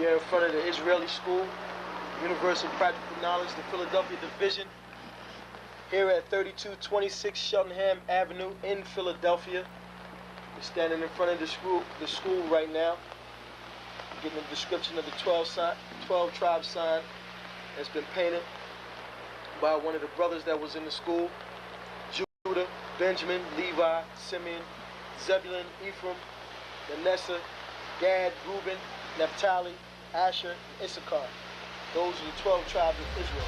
We are in front of the Israeli School, Universal Practical Knowledge, the Philadelphia Division, here at 3226 Cheltenham Avenue in Philadelphia. We're standing in front of the school right now, getting a description of the 12 tribe sign that's been painted by one of the brothers that was in the school: Judah, Benjamin, Levi, Simeon, Zebulun, Ephraim, Manasseh, Gad, Reuben, Naphtali, Asher, and Issachar. Those are the 12 tribes of Israel.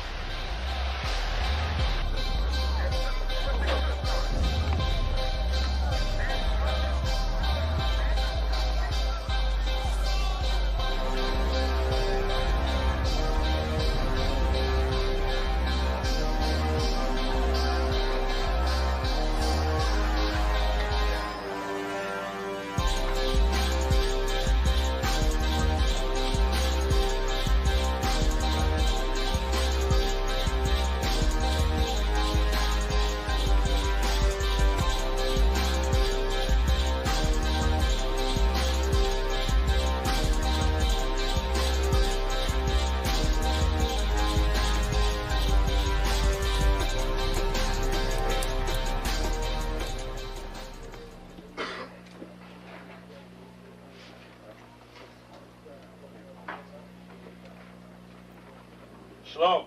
Shalom.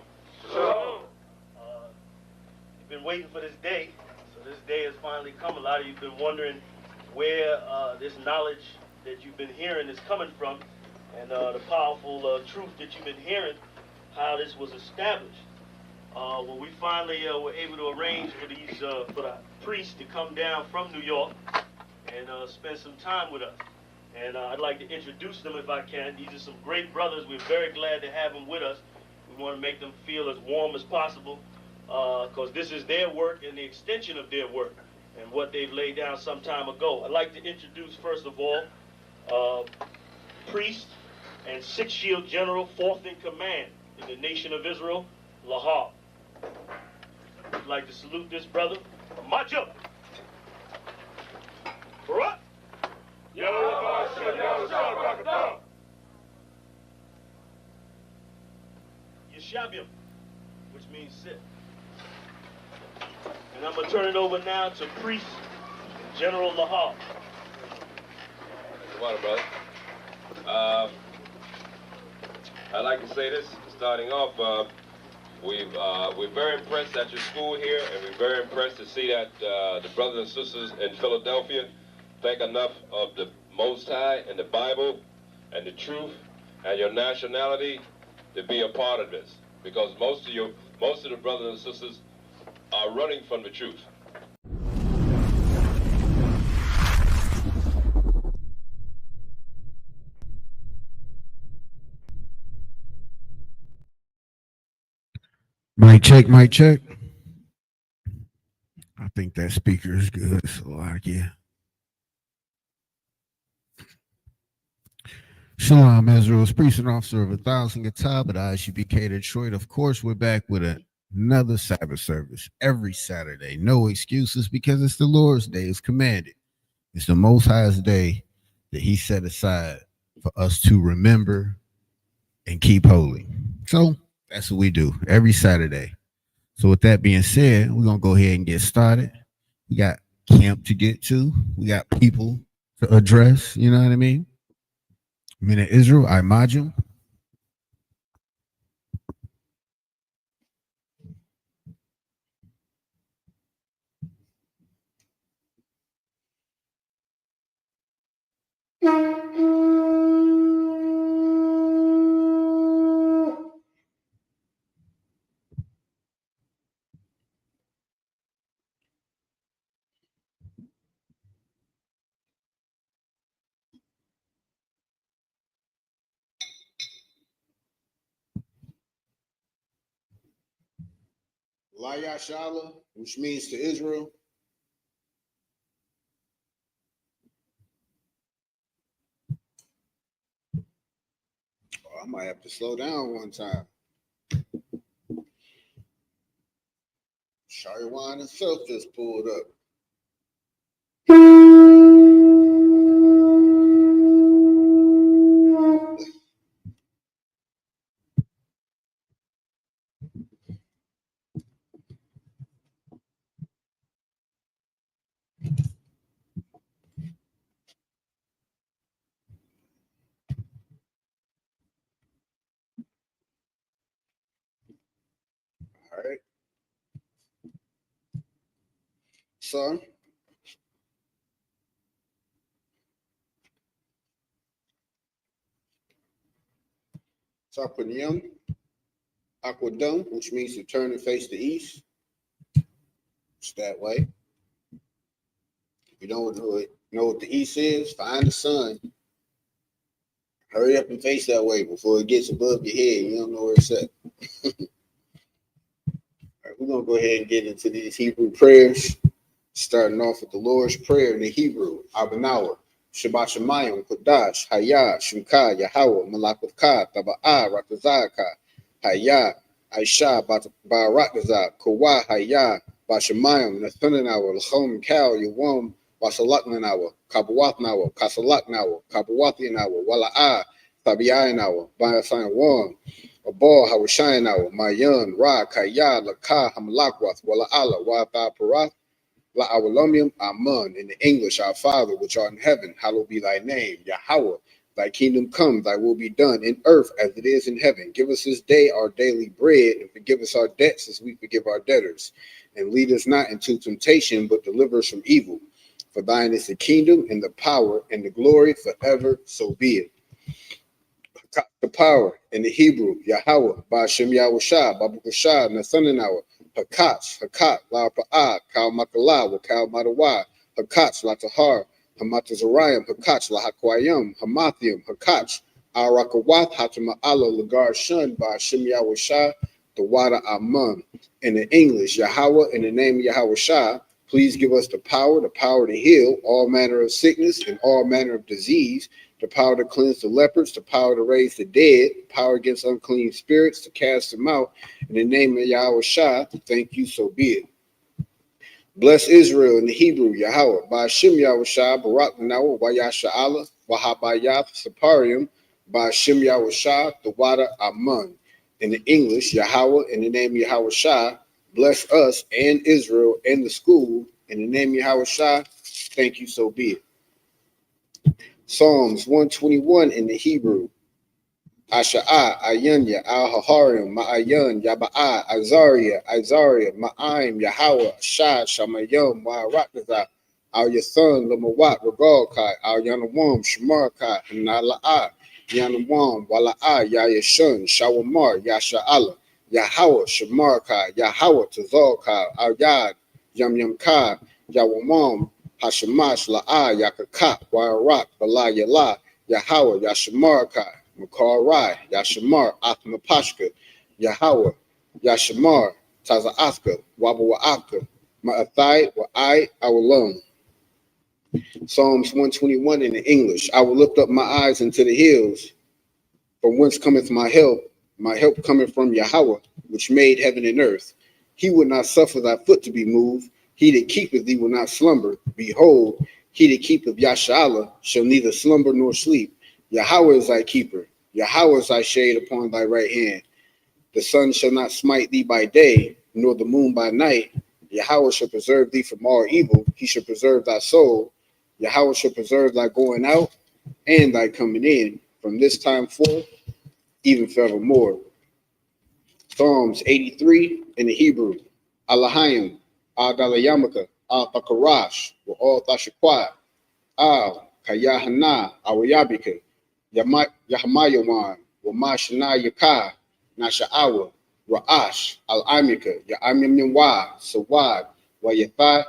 Shalom. You've been waiting for this day, so this day has finally come. A lot of you have been wondering where this knowledge that you've been hearing is coming from, and the powerful truth that you've been hearing, how this was established. Well, we finally were able to arrange for the priests to come down from New York and spend some time with us. And I'd like to introduce them if I can. These are some great brothers. We're very glad to have them with us. We want to make them feel as warm as possible, because this is their work and the extension of their work and what they've laid down some time ago. I'd like to introduce, first of all, priest and Sixth Shield General, 4th in command in the nation of Israel, Lahar. I'd like to salute this brother. March up. Barak. Yeshabim, which means sit. And I'm going to turn it over now to Priest General Lahar. Come on, brother. I'd like to say this, starting off, we're very impressed at your school here, and we're very impressed to see that the brothers and sisters in Philadelphia think enough of the Most High and the Bible and the truth and your nationality to be a part of this, because most of the brothers and sisters are running from the truth. Mic check, mic check. I think that speaker is good, so yeah. Shalom, Israel's priest and officer of 1,000 Guitar at ISUPK Detroit. Of course, we're back with another Sabbath service every Saturday. No excuses, because it's the Lord's day. It's commanded. It's the Most High's day that He set aside for us to remember and keep holy. So that's what we do every Saturday. So with that being said, we're going to go ahead and get started. We got camp to get to. We got people to address. You know what I mean? Men of Israel, I imagine. Layashala, which means to Israel. Oh, I might have to slow down one time. Shariwan himself just pulled up. Son. Sarpanium, Aquadum, which means to turn and face the east. It's that way. If you don't know what the east is, find the sun. Hurry up and face that way before it gets above your head. You don't know where it's at. All right, we're going to go ahead and get into these Hebrew prayers. Starting off with the Lord's Prayer in the Hebrew. Abanawa, Shabbat Shemayim, Kodash, Hayah, Shemka, Yahweh, Malakavka, Taba'a, Ratazaka, Hayah, Aisha, Barakazah, Kawa, Hayah, Bashamayim, Nathananawa, Lachom, Kal, Yawam, Basalaknanawa, Kabawatnawa, Kasalaknawa, Kabawatinawa, Wala'a, Tabiayanawa, Bayasan Wam, Abal, Hawashayanawa, Mayan, Ra, Kaya, Laka, Hamalakwath, Wala'ala, Wata Parath, La Awalamium, Amun, in the English, our Father, which art in heaven, hallowed be thy name, Yahweh. Thy kingdom come, thy will be done in earth as it is in heaven. Give us this day our daily bread, and forgive us our debts as we forgive our debtors. And lead us not into temptation, but deliver us from evil. For thine is the kingdom, and the power, and the glory forever, so be it. The power in the Hebrew, Yahweh, Ba'ashem Yahushua, Babukashah, Nathananawa, Hakat, La Pa'ah, Kal Makala, Kal Madawa, Hakat, La Tahar, Hamatazarayim, Hakat, La Hakwayim, Hamathium, Hakat, Arakawath, Hatama'ala, Lagar Shun, Ba'ashem Yahushua, the Wada Amun. In the English, Yahweh, in the name of Yahushua, please give us the power to heal all manner of sickness and all manner of disease, the power to cleanse the lepers, the power to raise the dead, power against unclean spirits, to cast them out. In the name of Yahushua, thank you, so be it. Bless Israel in the Hebrew, Yahweh, Ba'ashem Yahushua, Barak Nawa, Wayasha Allah, Wahabayath, Saparium, Ba'ashem Yahushua, the Wada Amun. In the English, Yahweh, in the name of Yahushua, bless us and Israel and the school. In the name of Yahushua, thank you, so be it. Psalms 121 in the Hebrew. Asha'a, Ayanya, Al-Haharim, Ma'ayan, Yaba'a, Azariah, Ma'aim, Yahweh, Shah, Shamayim, Wa'arakaza, Al-Yathan, Lamawat, Regalkai, Al-Yanawam, Shamarkai, Nala'a, Yanawam, Wala'a, Yayashun, Shawamar, Yasha'ala, Yahweh, Shamarkai, Yahweh, Tazalkai, Al-Yad, Yamyamkai, Yawamam, Hashemash, La'a, Yakaka, Wa'arak, Bala Yala, Yahweh, Yashamarkai, Makar Rai, Yashamar, Athma Pashka, Yahweh, Yashamar, Taza Aska, Wabawa Aka, Ma'athai, Wa'ai, Awalam. Psalms 121 in the English. I will lift up my eyes into the hills, from whence cometh my help cometh from Yahweh, which made heaven and earth. He would not suffer thy foot to be moved. He that keepeth thee will not slumber. Behold, he that keepeth Yasha'Allah shall neither slumber nor sleep. Yahweh is thy keeper. Yahweh is thy shade upon thy right hand. The sun shall not smite thee by day, nor the moon by night. Yahweh shall preserve thee from all evil. He shall preserve thy soul. Yahweh shall preserve thy going out and thy coming in, from this time forth, even forevermore. Psalms 83 in the Hebrew. Alahayim, Al-Dalayamaka, Al-Takarash, wa Al-Tashakwat, Al-Kayahana, Awayabika, Yahamayawan, Wamashana Yaka, Nasha'awa, Ra'ash, Al-Amika, Ya'amimwa, Sawad, Wayatha,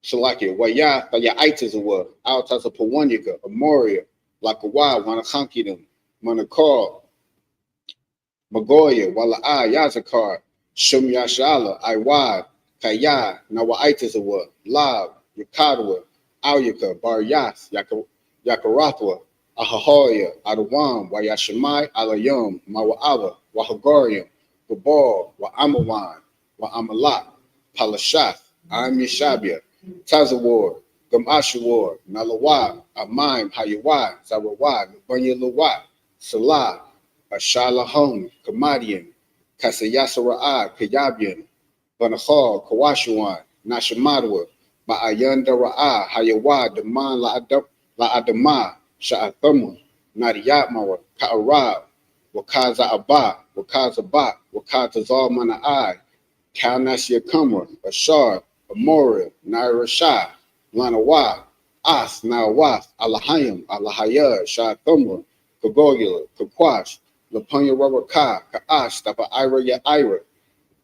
Shalaki, Wayah, Ya'aitazawa, Al-Tazapawanyaka, Amoria, Lakawa, Wanakankidim, Manakar, Magoya, Wala'a, Yazakar, Shum Yashala, Iwad, Kaya, Nawa'aitazawa, Lab, Yakadwa, Alyaka, Baryas, Yakarathwa, Ahahoya, Adawam, Wayashamai, Alayum, Mawa'ala, Wahagarium, Babal, Wa'amawan, Wa'amalak, Palashath, Amishabia, Tazawar, Gamashawar, Nalawa, Amaim, Hayawad, Zawawad, Banyalawat, Salah, Ashalahom, Kamadian, Kasayasara'a, Kayabian, Banahal, Kawashawan, Nashamadwa, Ma'ayanda Ra'a, Hayawad, Daman La Adama, Sha'athamu, Nadiyatmawa, Ka'arab, Wakaza Abba, Wakaza Ba, Wakaza Zalmana'ai, Kalnasya Kamra, Bashar, Amora, Naira Shah, Lanawa, As, Nawas, Alahayim, Alahayad, Shah Thumra, Kagogula, Kakwash, Lapunya Rabaka, Kaash, Tapa Ira Ya Ira,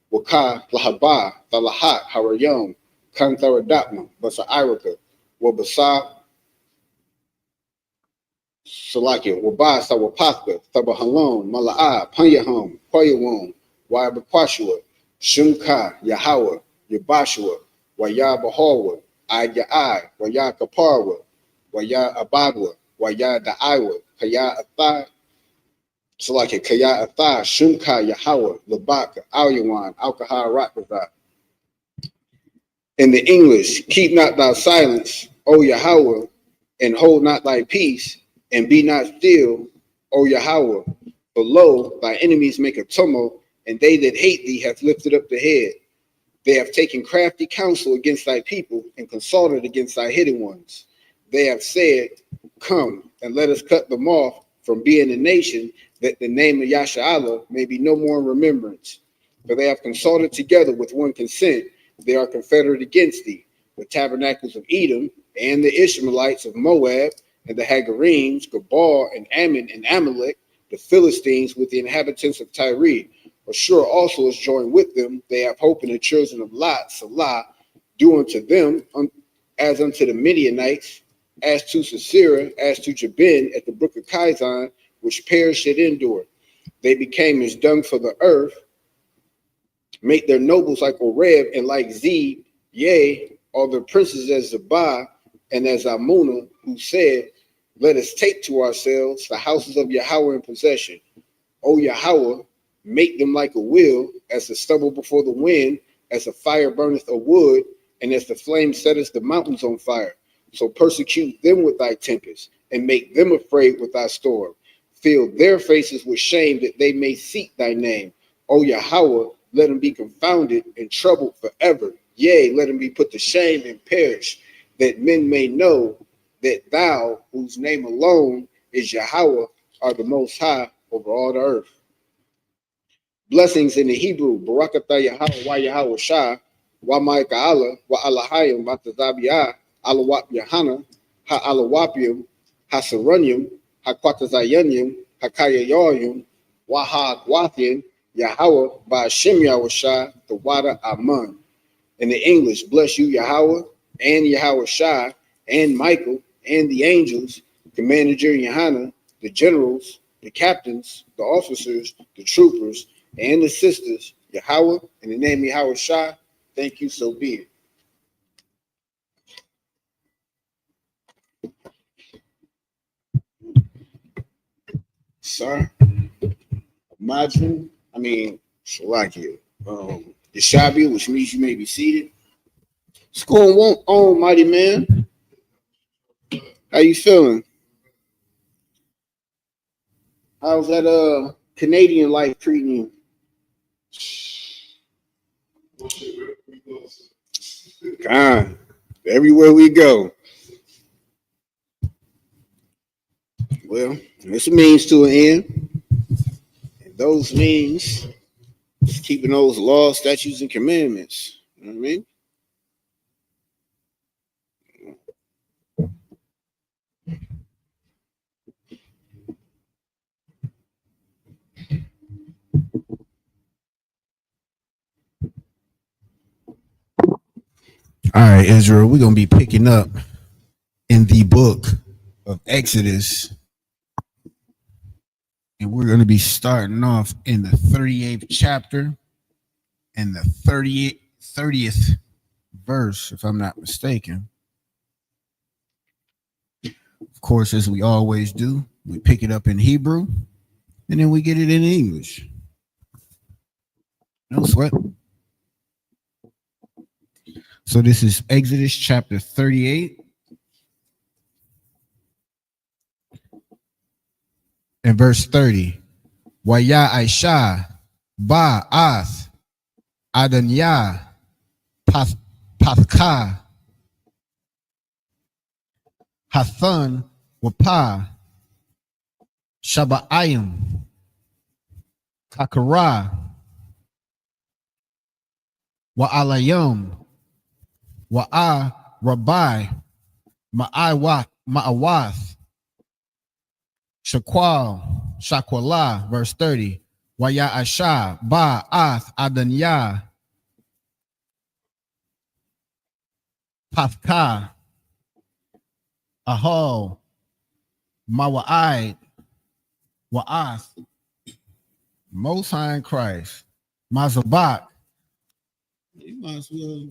Waka, Lahaba, Thalahat, Harayum, Kantharadapma, Basa Iraka, Wabasa, Salakia, Wabasa, Wapaska, Thabahalon, Mala'a, Panyahum, Poyawon, Wabakwashua, Shumka, Yahawa, Yabashua, Waya Bahawa, Ayai, Waya Kaparwa, Waya Abadwa, Waya Daiwa, Kaya Athai, Salakia, Kaya Athai, Shumka, Yahawa, Labaka, Alyawan, Alkaha Rakbaza. In the English, keep not thy silence, O Yahweh, and hold not thy peace, and be not still, O Yahweh. For lo, thy enemies make a tumult, and they that hate thee have lifted up the head. They have taken crafty counsel against thy people, and consulted against thy hidden ones. They have said, come, and let us cut them off from being a nation, that the name of Yasha'Allah may be no more in remembrance. For they have consulted together with one consent. They are confederate against thee, the tabernacles of Edom, and the Ishmaelites of Moab, and the Hagarenes, Gabal, and Ammon, and Amalek, the Philistines with the inhabitants of Tyre. Ashur also is joined with them. They have hope in the children of Lot, Salah, do unto them as unto the Midianites, as to Sisera, as to Jabin at the brook of Kizon, which perished at Endor. They became as dung for the earth, make their nobles like Oreb and like Zeb, yea, all their princes as Zabah and as Amunah, who said, let us take to ourselves the houses of Yahweh in possession. O Yahweh, make them like a wheel, as the stubble before the wind, as the fire burneth a wood, and as the flame setteth the mountains on fire. So persecute them with thy tempest, and make them afraid with thy storm. Fill their faces with shame, that they may seek thy name. O Yahweh, let them be confounded and troubled forever. Yea, let them be put to shame and perish, that men may know that thou, whose name alone is Yahweh, are the most high over all the earth. Blessings in the Hebrew, Barakatah Yahweh, Wa Yahweh Shah, Wa Ma'ika'Allah, Wa Alahayim, Wa Tazabiyah, Alawap Yahana, Ha Alawapium, Ha Sarunium, Ha Kwatazayanium, Ha Kayayoyum, Wa Ha Gwathian, Yahweh, by Hashem Yahweh Shah, the Wada Aman. In the English, bless you, Yahweh, and Yahweh Shah, and Michael, and the angels, Commander Johanna, the generals, the captains, the officers, the troopers, and the sisters, Yahweh, in the name of Yahweh Shah, thank you, so be it. Sir, imagine, Shalakia, Yashabi, which means you may be seated. What's going on, mighty man? How you feeling? How's that Canadian life treating you? God, everywhere we go. Well, it's a means to an end. And those means is keeping those laws, statutes, and commandments. You know what I mean? All right, Israel, we're going to be picking up in the book of Exodus. And we're going to be starting off in the 38th chapter and the 30th verse, if I'm not mistaken. Of course, as we always do, we pick it up in Hebrew and then we get it in English. No sweat. So this is Exodus chapter 38 and verse 30. Waya Aisha Ba Ath Adanya Pathka Hathan Wapa Shaba'ayim Kakara Wa Alayum Wa'a Rabbi, Ma'awath, Shakwala, verse 30. Waya Asha, Ba'ath, Adanya, Pathka, Ahol, Mawa'id, Wa'ath, Most High in Christ, Mazabak. You might as well.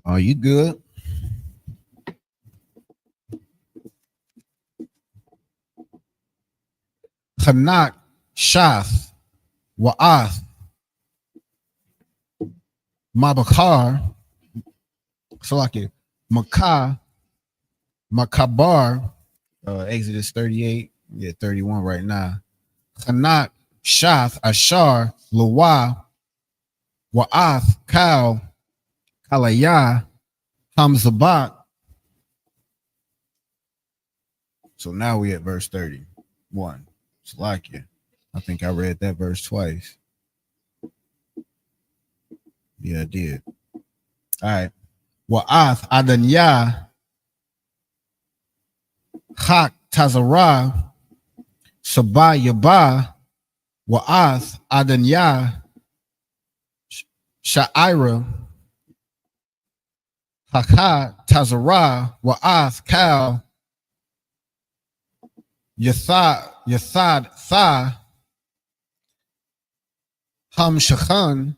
Are you good? Hanak, Shath, Wa'ath, Mabakar, Salaki, Makah, Makabar, Exodus 38, 31 right now. Hanak, Shath, Ashar, Lawa, Wa'ath, Kal, Kalaya, Hamzabat. So now we at verse 31. Salakia. I think I read that verse twice. Yeah, I did. All right. Wa'ath Adanya Hak Tazarah Sabah Yaba Wa'ath Adanya Sha'ira Haka Tazarah Wa'ath Kal Yathad Tha Ham Shachan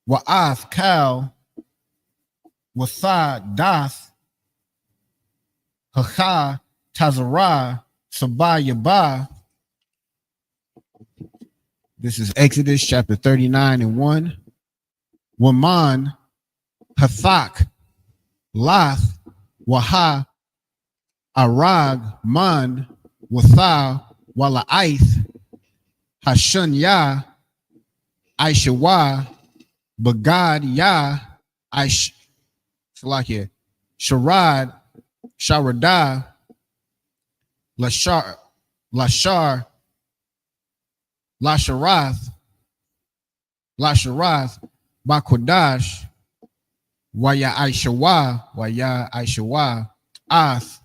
Wa'ath Kal Wathad Dath Haka Tazarah Sabah Yaba. This is Exodus chapter 39 and 1. Waman Hathak Lath Waha Arag Man Watha Wala'ith Hashunya Aishawa Bagad Ya Aish Salakia Sharad Sharada Lashar Lasharath Bakodash Waya Aishawa Ath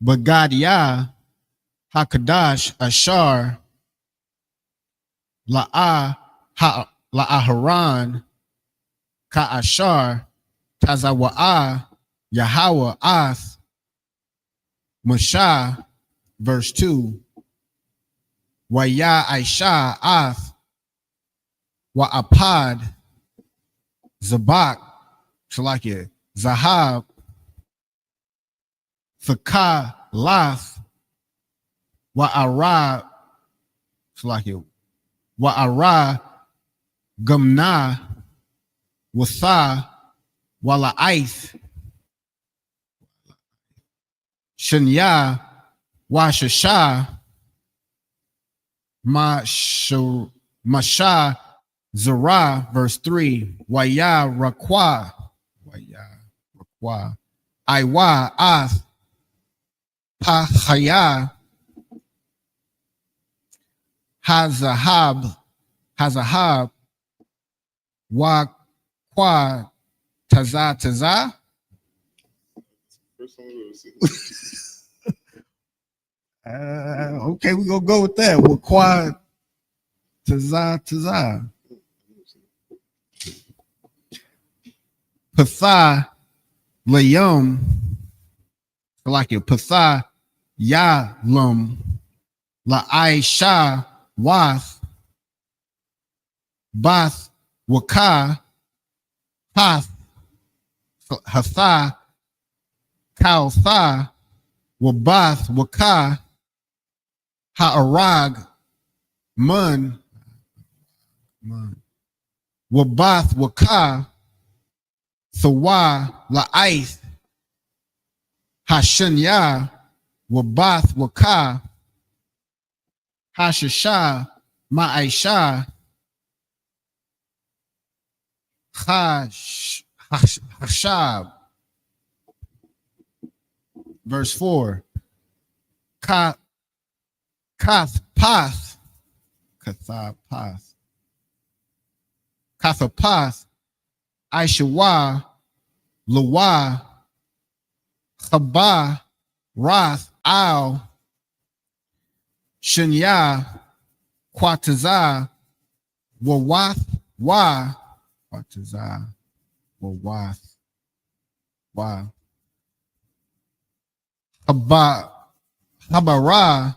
Bagadia Hakadash Ashar La'aharan Ka'ashar Tazawa'a Yahweh Ath Mashah, verse 2. Waya Aisha Ath Wa'apad Zabak Shalakia Zahab Thaka Lath Wa'ara Shalakia Wa'ara Gumna Watha Wala'ith Shanya Washasha Masha Zara, verse 3. Waya Rakwa Iwa Ath Pachaya Hazahab Wakwa Taza. Okay, we're gonna go with that. Wakwa Taza. Patha Layum, like it. Patha Yalum La Aisha Wath Bath Waka Path Hatha Kaltha Wabath Waka Ha'arag Mun Wabath Waka Thawa La'ith Hashunya Wabath Waka Hashasha Ma'aisha Hashab. Verse 4. Kath Path Kathapath. Kathapath, Aishawa, Lawa, Chaba, Rath, Al, Shunya, Quatazah, Wawath, Wa, Quatazah, Wawath, Wa, Habara,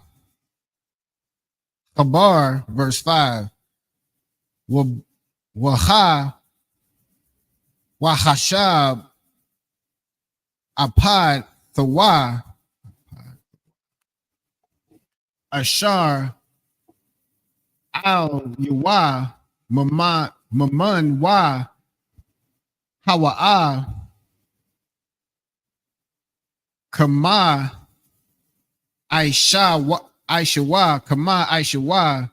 Habar, verse 5, Waha, Wahashab, Apad, Thawa, Ashar, Al, Yuwa, Maman, Wa, Hawa'a, Kama, Aishawa, Kama, Aishawa,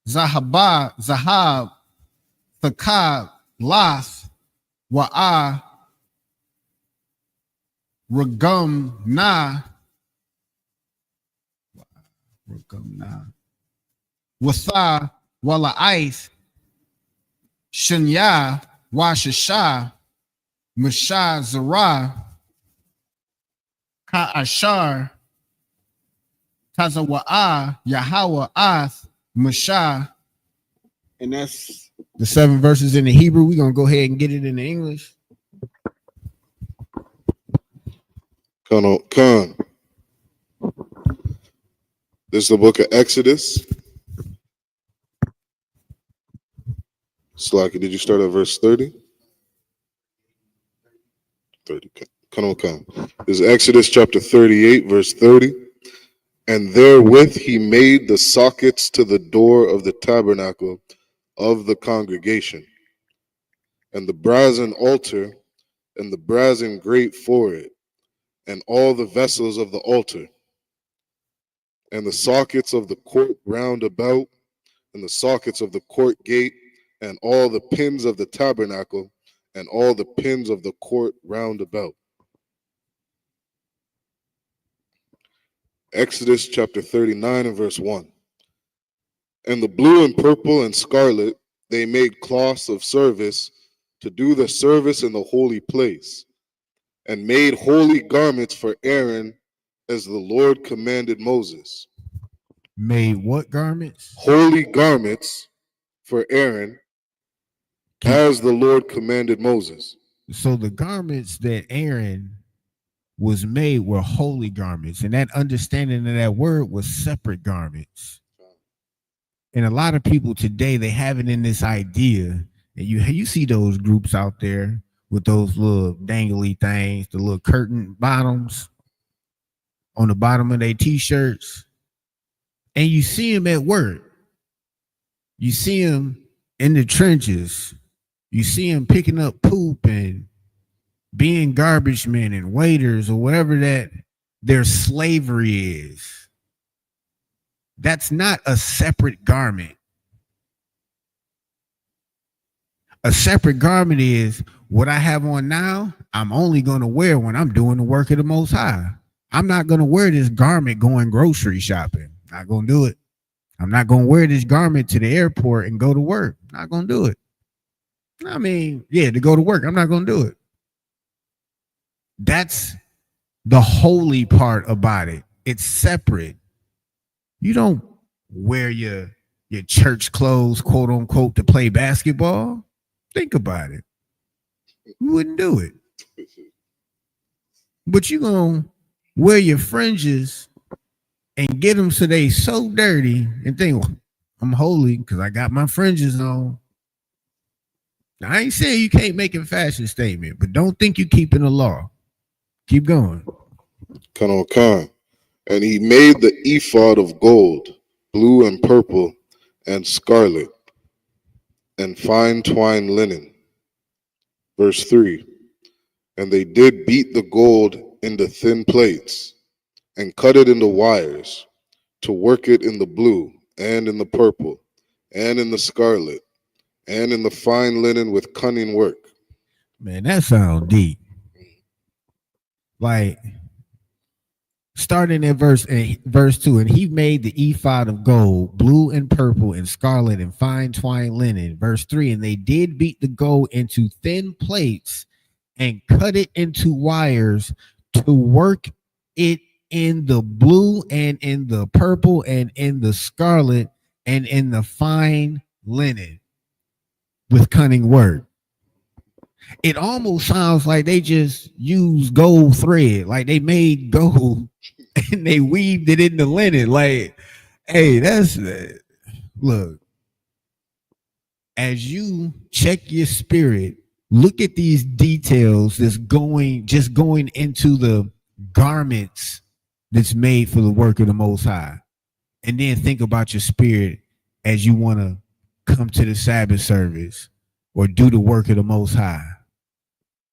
Zahaba, Zahab, Thakab, Lath, Wa'a, Ragum, Na, Watha, Wala'ith, Shunya, Washasha, Mashah, Zara, Ka'ashar, Tazawa'a, Yahweh, Ath, Mashah. And that's the 7 verses in the Hebrew. We're going to go ahead and get it in the English. Khan. This is the book of Exodus. Slaki, did you start at verse 30? 30. Khan. This is Exodus chapter 38, verse 30. And therewith he made the sockets to the door of the tabernacle of the congregation, and the brazen altar, and the brazen grate for it, and all the vessels of the altar, and the sockets of the court round about, and the sockets of the court gate, and all the pins of the tabernacle, and all the pins of the court round about. Exodus chapter 39 and verse 1. And the blue and purple and scarlet they made cloths of service to do the service in the holy place, and made holy garments for Aaron as the Lord commanded Moses. Made what garments? Holy garments for Aaron as the Lord commanded Moses. So the garments that Aaron was made were holy garments, and that understanding of that word was separate garments. And a lot of people today, they have it in this idea, and you see those groups out there with those little dangly things, the little curtain bottoms on the bottom of their t-shirts, and you see them at work. You see them in the trenches. You see them picking up poop and being garbage men and waiters or whatever that their slavery is. That's not a separate garment. A separate garment is what I have on now. I'm only going to wear when I'm doing the work of the Most High. I'm not going to wear this garment going grocery shopping. Not going to do it. I'm not going to wear this garment to the airport and go to work. Not going to do it. I mean, yeah, to go to work. I'm not going to do it. That's the holy part about it. It's separate. You don't wear your church clothes, quote unquote, to play basketball. Think about it. You wouldn't do it. But you're going to wear your fringes and get them so they so dirty and think, well, I'm holy because I got my fringes on. Now, I ain't saying you can't make a fashion statement, but don't think you're keeping the law. Keep going. Khan. And he made the ephod of gold, blue and purple and scarlet, and fine twined linen. Verse 3. And they did beat the gold into thin plates, and cut it into wires, to work it in the blue, and in the purple, and in the scarlet, and in the fine linen with cunning work. Man, that sounds deep. Like, starting at verse 2, and he made the ephod of gold, blue and purple and scarlet and fine twined linen. Verse 3, and they did beat the gold into thin plates and cut it into wires to work it in the blue and in the purple and in the scarlet and in the fine linen with cunning work. It almost sounds like they just used gold thread, like they made gold and they weaved it in the linen. Like, hey, that's look. As you check your spirit, look at these details that's just going into the garments that's made for the work of the Most High, and then think about your spirit as you want to come to the Sabbath service or do the work of the Most High.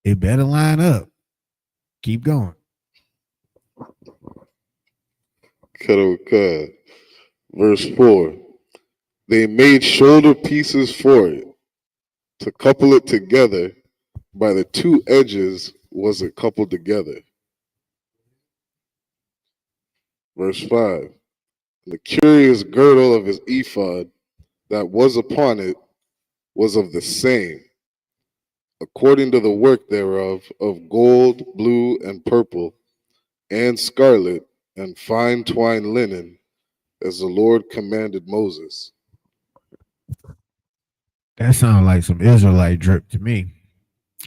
It better line up. Keep going. Verse 4. They made shoulder pieces for it. To couple it together, by the two edges was it coupled together. Verse 5. The curious girdle of his ephod that was upon it was of the same, according to the work thereof, of gold, blue, and purple, and scarlet, and fine twined linen, as the Lord commanded Moses. That sounds like some Israelite drip to me.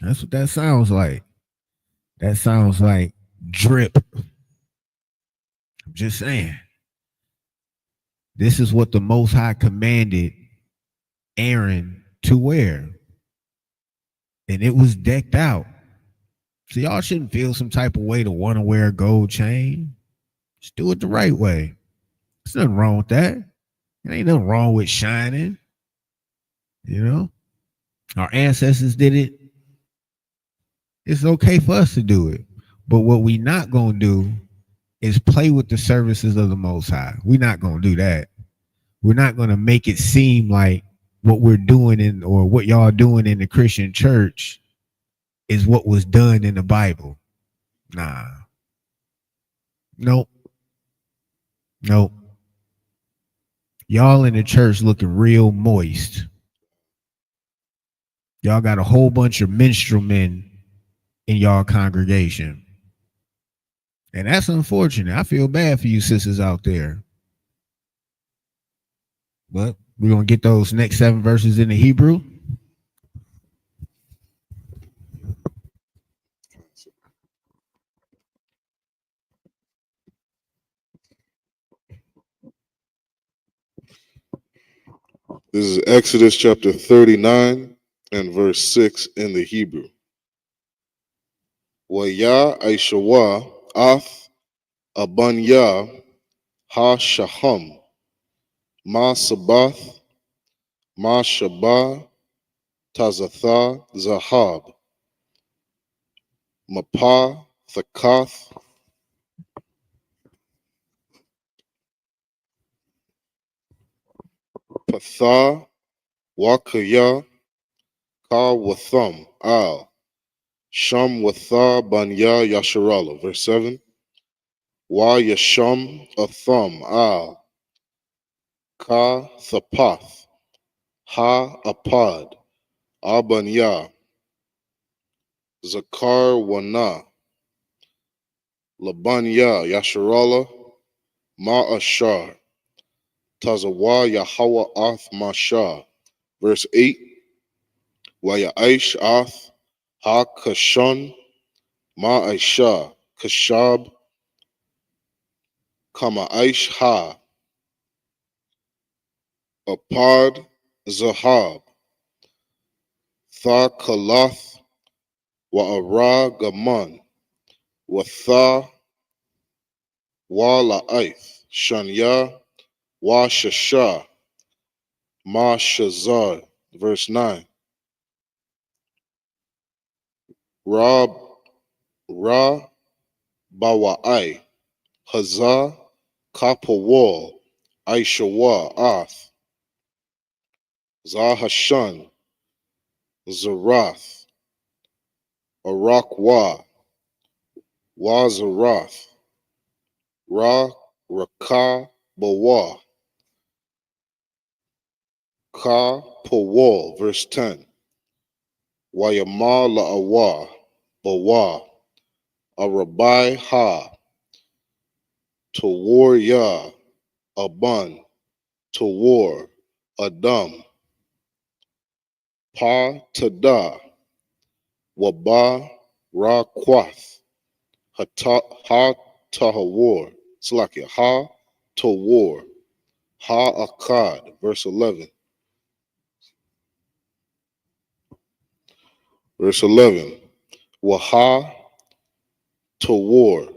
That's what that sounds like. That sounds like drip. I'm just saying. This is what the Most High commanded Aaron to wear. And it was decked out. So y'all shouldn't feel some type of way to want to wear a gold chain. Just do it the right way. There's nothing wrong with that. There ain't nothing wrong with shining. You know? Our ancestors did it. It's okay for us to do it. But what we not going to do is play with the services of the Most High. We're not going to do that. We're not going to make it seem like what we're doing or what y'all doing in the Christian church is what was done in the Bible. Nah. Nope. Y'all in the church looking real moist. Y'all got a whole bunch of minstrel men in y'all congregation. And that's unfortunate. I feel bad for you sisters out there. But we're going to get those next 7 verses in the Hebrew. This is Exodus chapter 39 and verse 6 in the Hebrew. Waya Aishawa Ath Abanya Ha Shaham Ma Sabath Ma Shabah Tazatha Zahab Mapa Thakath Patha Wakaya Ka Watham Al Sham Watha Banya Yasharala. Verse 7. Wa Yasham Atham Al Ka Thapath Ha Apad Abanya Zakar Wana Labanya Yasharala Ma Ashar Tazawa Yahawa Ath Masha. Verse 8. Wa Yaish Ath Ha Kashon Ma Aisha Kashab Kama Aish Ha Apad Zahab Tha Kalath Wa Ara Gaman Wa Tha Wa La'ith Shanya Wa Shasha Ma Shazar. Verse 9. Ra Bawa'ai Hazah Kapawal Aishawa Ath Zahashan Zarath Arakwa Wa Zarath Ra Raka Bawa. Ka Pawal, verse 10. Wayama La'awa Bawa. Arabai Ha. Tawar Ya. Aban. Tawar. Adam. Pa Tada. Waba Ra Kwath. Ha Tahawar. Slakia. Ha Tawar. Ha Akkad, verse 11. Verse 11. Waha Tawar.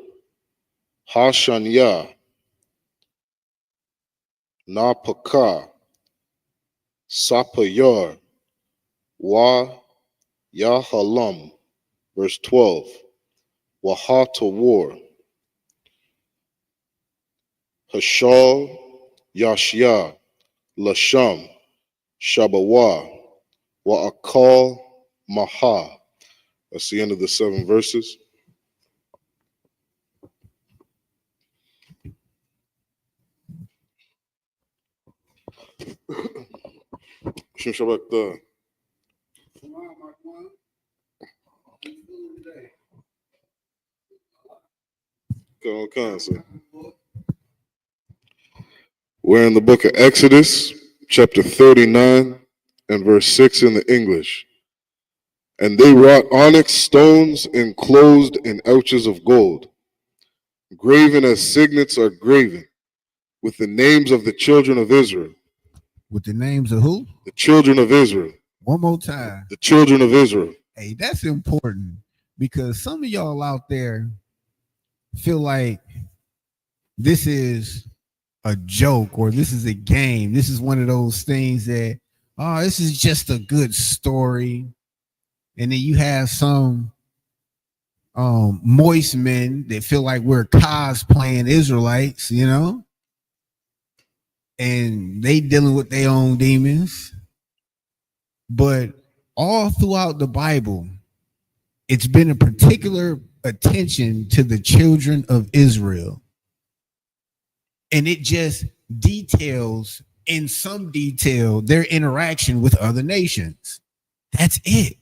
Ha Shanya. Na Paka. Sapayar. Wa Yahalam, verse 12. Waha Tawar. Hashal Yashya. Lasham. Shabawa. Wa Akal Maha. That's the end of the 7 verses. Shem Shabbat. We're in the book of Exodus, chapter 39, and verse 6 in the English. And they wrought onyx stones enclosed in ouches of gold, graven as signets are graven, with the names of the children of Israel. With the names of who? The children of Israel. One more time. The children of Israel. Hey, that's important because some of y'all out there feel like this is a joke or this is a game. This is one of those things that, oh, this is just a good story. And then you have some moist men that feel like we're cosplaying Israelites, you know, and they dealing with their own demons. But all throughout the Bible, it's been a particular attention to the children of Israel. And it just details in some detail their interaction with other nations. That's it.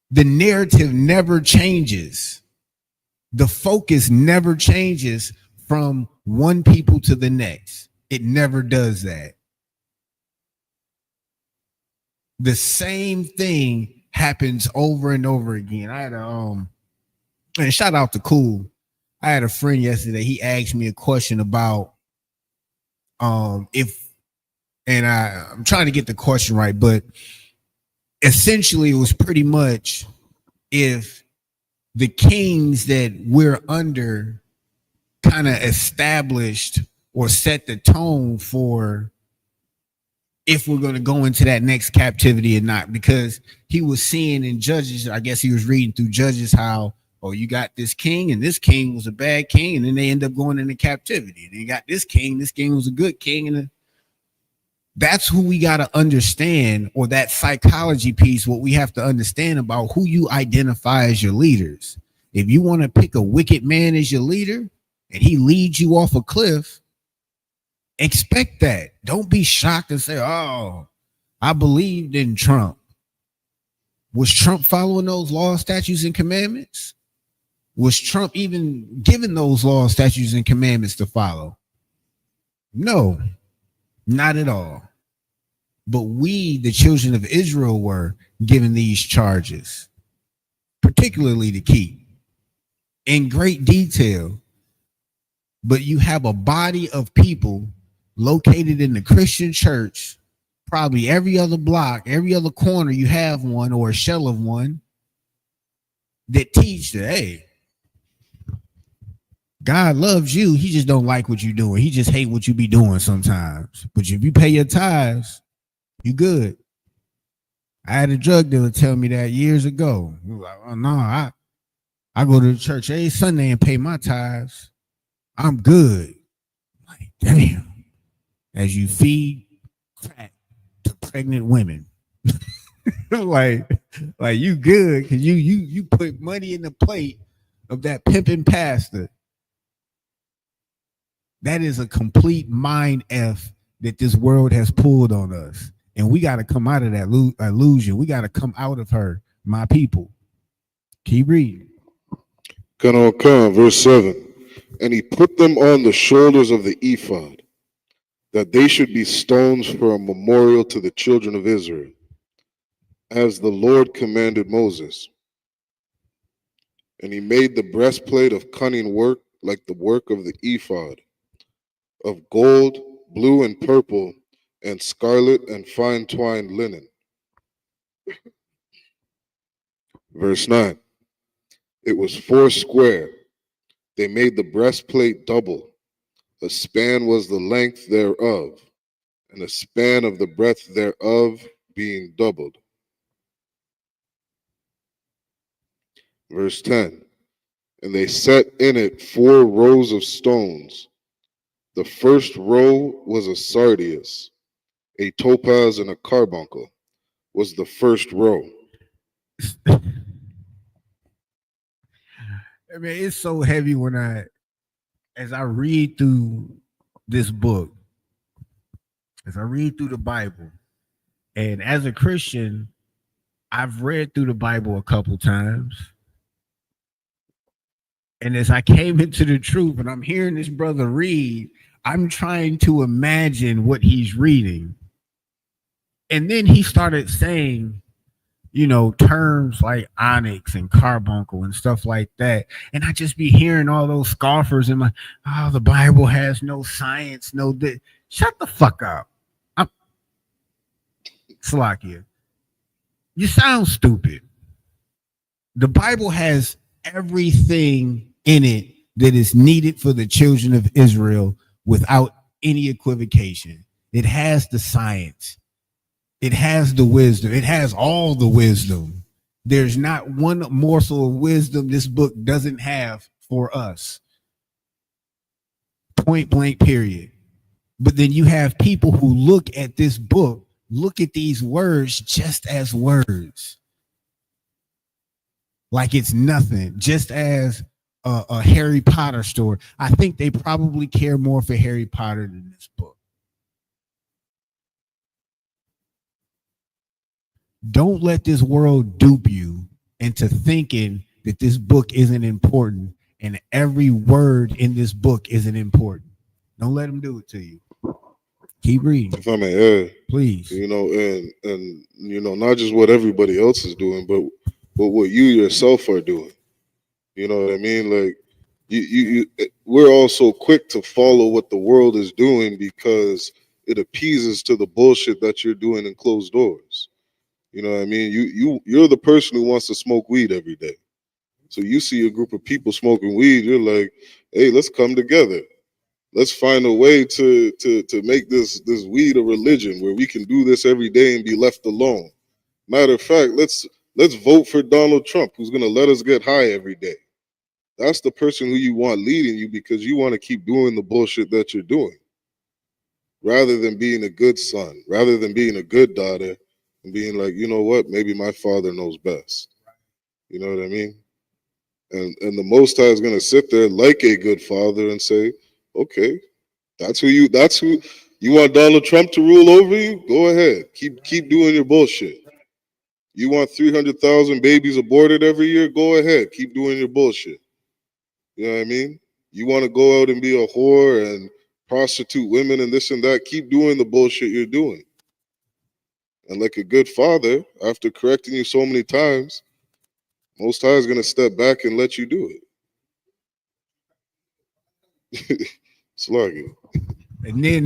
The narrative never changes. The focus never changes from one people to the next. It never does that. The same thing happens over and over again. I had and shout out to Cool. I had a friend yesterday. He asked me a question about I'm trying to get the question right, but essentially it was pretty much if the kings that we're under kind of established or set the tone for if we're going to go into that next captivity or not, because he was seeing in Judges, I guess he was reading through Judges how, oh, you got this king and this king was a bad king and then they end up going into captivity. And you got this king was a good king. And that's who we got to understand, or that psychology piece, what we have to understand about who you identify as your leaders. If you want to pick a wicked man as your leader and he leads you off a cliff, expect that. Don't be shocked and say, oh, I believed in Trump. Was Trump following those laws, statutes, and commandments? Was Trump even given those laws, statutes, and commandments to follow? No, not at all. But we, the children of Israel, were given these charges, particularly to keep in great detail. But you have a body of people located in the Christian church, probably every other block, every other corner, you have one or a shell of one that teach that, hey, God loves you. He just don't like what you're doing. He just hate what you be doing sometimes. But if you pay your tithes, you good. I had a drug dealer tell me that years ago. He was like, oh no, I go to the church every Sunday and pay my tithes. I'm good. Like, damn. As you feed crack to pregnant women. like you good because you put money in the plate of that pimping pastor. That is a complete mind F that this world has pulled on us. And we got to come out of that illusion. We got to come out of her, my people. Keep reading. Verse 7. And he put them on the shoulders of the ephod, that they should be stones for a memorial to the children of Israel, as the Lord commanded Moses. And he made the breastplate of cunning work, like the work of the ephod, of gold, blue, and purple, and scarlet, and fine twined linen. Verse 9. It was 4 square. They made the breastplate double. A span was the length thereof, and a span of the breadth thereof being doubled. Verse 10. And they set in it 4 rows of stones. The first row was a sardius, a topaz, and a carbuncle was the first row. I mean, it's so heavy as I read through this book, as I read through the Bible, and as a Christian, I've read through the Bible a couple times. And as I came into the truth and I'm hearing this brother read, I'm trying to imagine what he's reading. And then he started saying, terms like onyx and carbuncle and stuff like that. And I just be hearing all those scoffers in my, the Bible has no science, shut the fuck up. Salakia. You sound stupid. The Bible has everything in it that is needed for the children of Israel without any equivocation. It has the science. It has the wisdom. It has all the wisdom. There's not one morsel of wisdom this book doesn't have for us. Point blank, period. But then you have people who look at this book, look at these words just as words. Like it's nothing, just as a Harry Potter story. I think they probably care more for Harry Potter than this book. Don't let this world dupe you into thinking that this book isn't important and every word in this book isn't important. Don't let them do it to you. Keep reading. If I may add, please. And not just what everybody else is doing, but what you yourself are doing. You know what I mean? Like we're all so quick to follow what the world is doing because it appeases to the bullshit that you're doing in closed doors. You know what I mean? You're the person who wants to smoke weed every day. So you see a group of people smoking weed, you're like, hey, let's come together. Let's find a way to make this weed a religion where we can do this every day and be left alone. Matter of fact, let's vote for Donald Trump, who's gonna let us get high every day. That's the person who you want leading you because you want to keep doing the bullshit that you're doing. Rather than being a good son, rather than being a good daughter, and being like, you know what, maybe my father knows best. You know what I mean? And the Most High is gonna sit there like a good father and say, okay, that's who you want Donald Trump to rule over you? Go ahead. Keep doing your bullshit. You want 300,000 babies aborted every year? Go ahead. Keep doing your bullshit. You know what I mean? You want to go out and be a whore and prostitute women and this and that? Keep doing the bullshit you're doing. And like a good father, after correcting you so many times, Most High is going to step back and let you do it. Sluggy. And then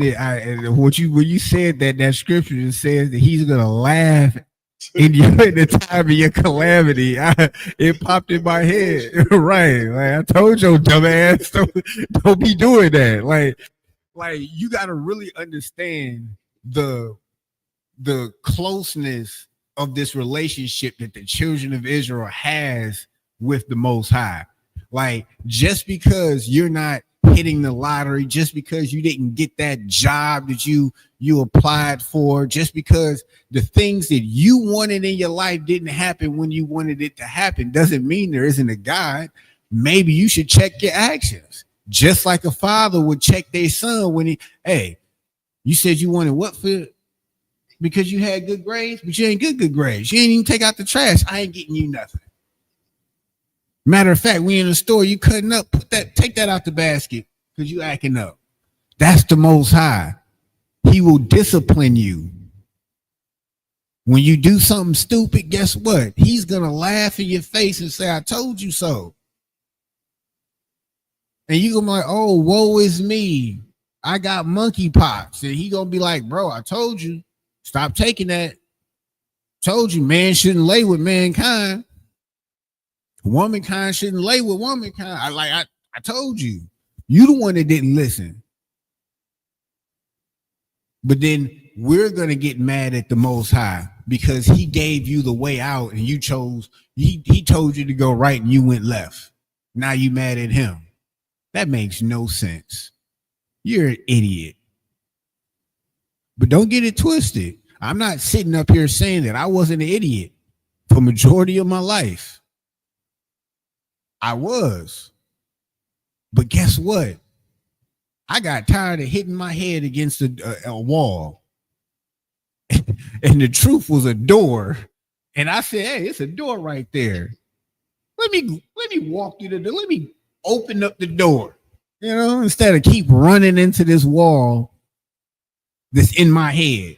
when you said that scripture that says that he's gonna laugh in the time of your calamity, it popped in my head. Right, like I told your dumb ass, don't be doing that. Like you got to really understand the closeness of this relationship that the children of Israel has with the Most High. Like just because you're not hitting the lottery, just because you didn't get that job that you applied for, just because the things that you wanted in your life didn't happen when you wanted it to happen, doesn't mean there isn't a God. Maybe you should check your actions. Just like a father would check their son when hey, you said you wanted what for? Because you had good grades, but you ain't good grades. You ain't even take out the trash. I ain't getting you nothing. Matter of fact, we in the store, you cutting up, take that out the basket because you acting up. That's the Most High. He will discipline you. When you do something stupid, guess what? He's going to laugh in your face and say, I told you so. And you gonna be like, oh, woe is me. I got monkeypox. And he gonna be like, bro, I told you, stop taking that. Told you, man shouldn't lay with mankind. Womankind shouldn't lay with womankind. I told you. You the one that didn't listen. But then we're gonna get mad at the Most High because he gave you the way out and you chose, he told you to go right and you went left. Now you mad at him. That makes no sense. You're an idiot. But don't get it twisted. I'm not sitting up here saying that I wasn't an idiot for majority of my life. I was. But guess what? I got tired of hitting my head against a wall. And the truth was a door. And I said, hey, it's a door right there. Let me walk through the door. Let me open up the door, instead of keep running into this wall that's in my head.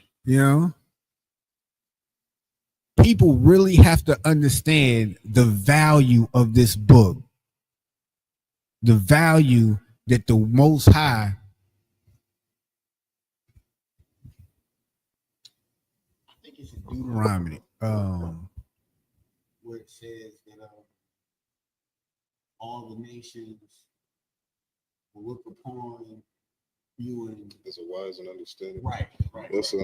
People really have to understand the value of this book, the value that the Most High, I think it's in Deuteronomy, where it says that all the nations will look upon you and As a wise and understanding. right. That's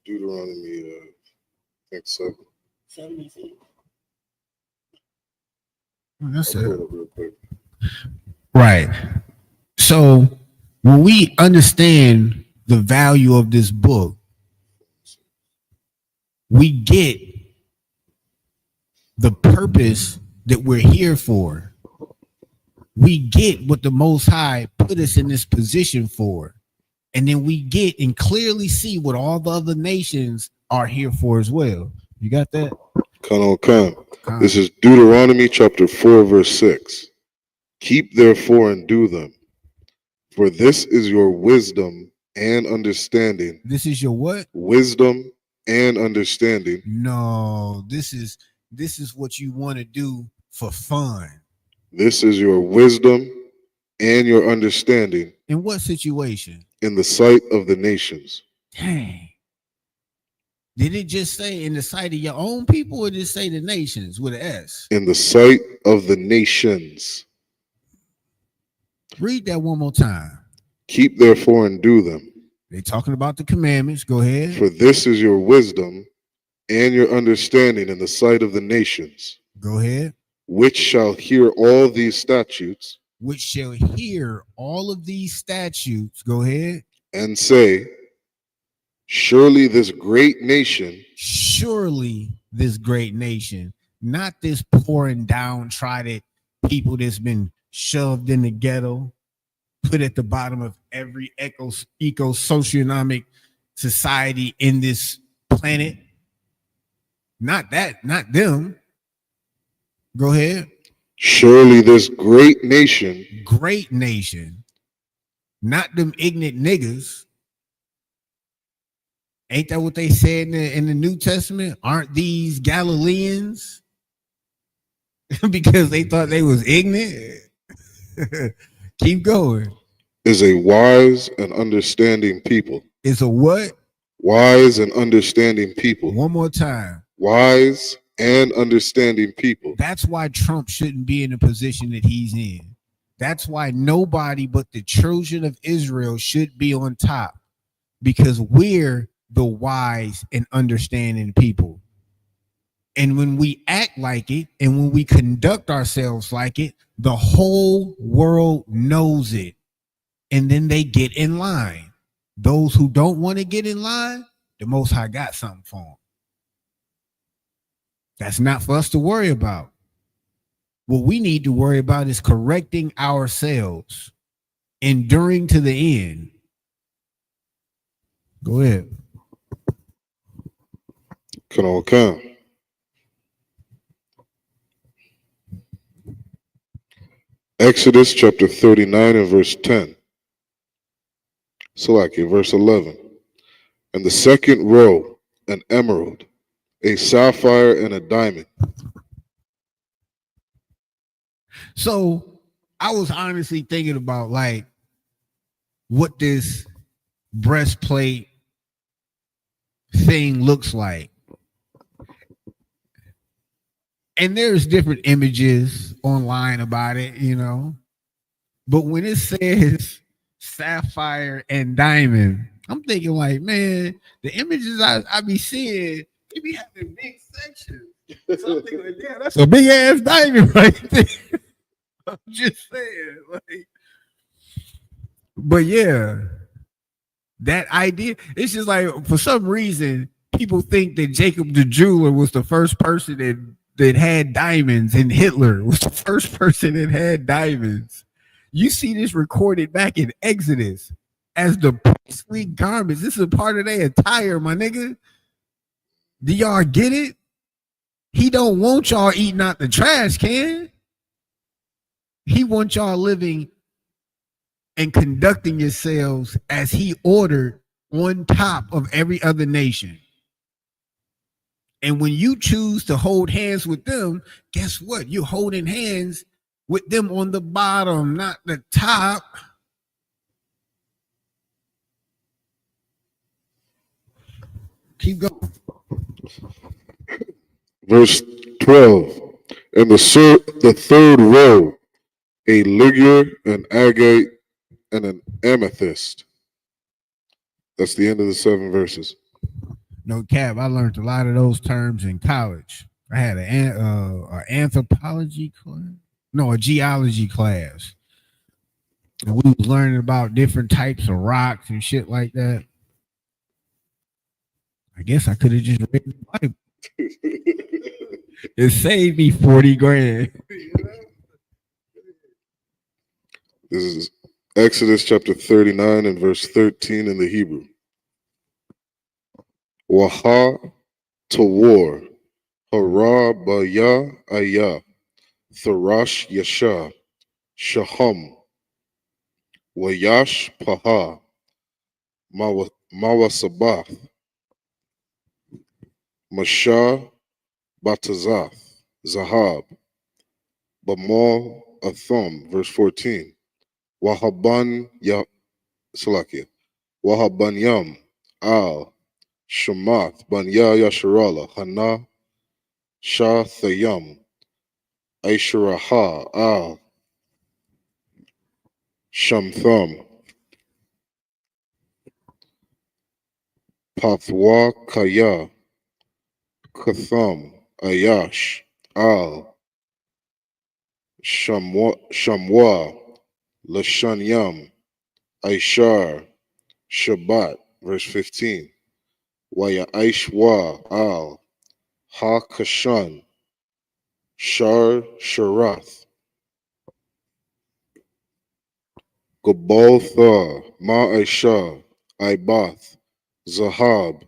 Deuteronomy, I think 7. 70. That's I'll it. pull it up real quick. Right. So when we understand the value of this book, we get the purpose that we're here for. We get what the Most High put us in this position for. And then we get and clearly see what all the other nations are here for as well. You got that? Come. This is Deuteronomy chapter 4, verse 6. Keep therefore and do them, for this is your wisdom and understanding. This is your what? Wisdom and understanding. No, this is what you want to do for fun. This is your wisdom and your understanding. In what situation? In the sight of the nations. Dang. Did it just say in the sight of your own people, or did it say the nations with an S? In the sight of the nations. Read that one more time. Keep therefore and do them. They're talking about the commandments. Go ahead. For this is your wisdom and your understanding in the sight of the nations. Go ahead. Which shall hear all these statutes. Which shall hear all of these statutes. Go ahead. And say, surely this great nation. Surely this great nation. Not this poor and downtrodden people that's been shoved in the ghetto, put at the bottom of every eco-socioeconomic society in this planet. Not them. Go ahead. Surely this great nation. Great nation. Not them ignorant niggas. Ain't that what they said in the New Testament? Aren't these Galileans? Because they thought they was ignorant. Keep going. Is a wise and understanding people. It's a what? Wise and understanding people. One more time. Wise and understanding people. That's why Trump shouldn't be in the position that he's in. That's why nobody but the children of Israel should be on top, because we're the wise and understanding people. And when we act like it and when we conduct ourselves like it, the whole world knows it. And then they get in line. Those who don't want to get in line, the Most High got something for them. That's not for us to worry about. What we need to worry about is correcting ourselves. enduring to the end. Go ahead. Come. Exodus chapter 39 and verse 10. Salaki, verse 11. And the second row, an emerald, a sapphire, and a diamond. So I was honestly thinking about like what this breastplate thing looks like. And there's different images online about it, you know. But when it says sapphire and diamond, I'm thinking like, man, the images I be seeing, they be having big sections. So I'm thinking like, yeah, that's a big ass diamond right there. I'm just saying, like, but yeah, that idea, it's just like for some reason, people think that Jacob the jeweler was the first person that had diamonds, and Hitler was the first person that had diamonds. You see this recorded back in Exodus as the priestly garments. This is a part of their attire, my nigga. Do y'all get it? He don't want y'all eating out the trash can. He wants y'all living and conducting yourselves as he ordered on top of every other nation. And when you choose to hold hands with them, guess what? You're holding hands with them on the bottom, not the top. Keep going. Verse 12. And the third row, a ligure, an agate, and an amethyst. That's the end of the 7 verses. No cap, I learned a lot of those terms in college. I had an anthropology class. No, a geology class. And we was learning about different types of rocks and shit like that. I guess I could have just read the Bible. It saved me 40 grand. This is Exodus chapter 39 and verse 13 in the Hebrew. Waha to war, hara baya ayah, tharash yasha, shaham, wayash paha, mawasabath, masha batazath, zahab, bamal atham, verse 14. Wahaban ya Salakia. Wahaban yam al Shamath Banya Yasharala Hana Shah Thayam Aisharaha al Shamtham Pathwa Kaya Katham Ayash al Shamwa Lashanyam Aishar Shabbat, verse 15. Waya Aishwa al Ha Kashan Shar Sharath Gabaltha Ma Aisha Ibath Zahab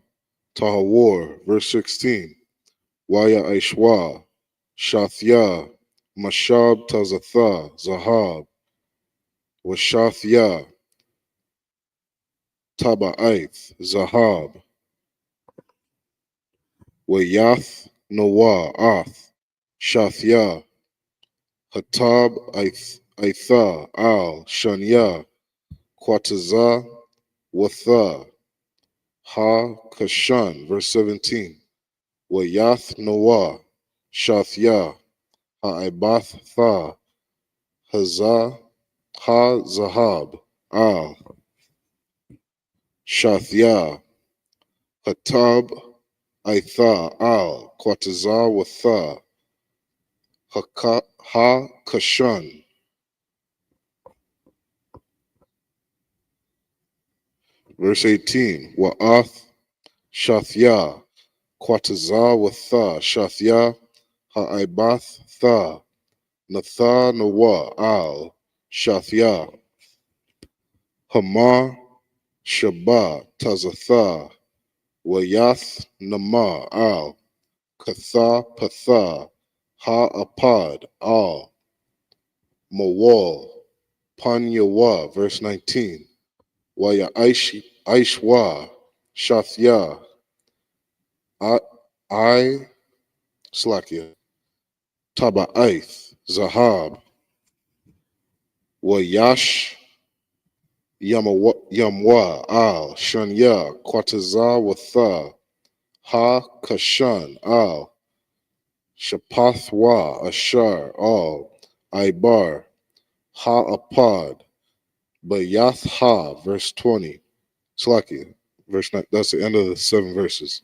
Tahawar, verse 16. Waya Aishwa Shathya Mashab Tazatha Zahab Washathya Taba'aith Zahab Wayath Noah Ath Shathya Hatab Aitha Al Shanya Quataza Watha Ha Kashan, verse 17. Wayath Noah Shathya Ha'abath Tha Hazah Ha Zahab Al Shathya Hatab Aitha Al Quataza Watha Ha Kashan. Verse 18. Wa'ath Shathya Quataza Watha Shathya Ha'abath Tha Natha Nawa Al Shathya. Hamar, Shabbat, Tazatha, Wayath, Nama, Al, Katha, Patha, Ha-Apad, Al, Mawal, Panyawa, verse 19. Waya Aishwa, Shathya, I, Slakia, Taba'aith, Zahab, Wayash, Yamwa, Al, Shanya, Kwataza, Watha, Ha, Kashan, Al, Shapathwa, Ashar, Al, Ibar, Ha, Apad, Bayath, Ha, verse 20. Slakia, verse 9. That's the end of the 7 verses.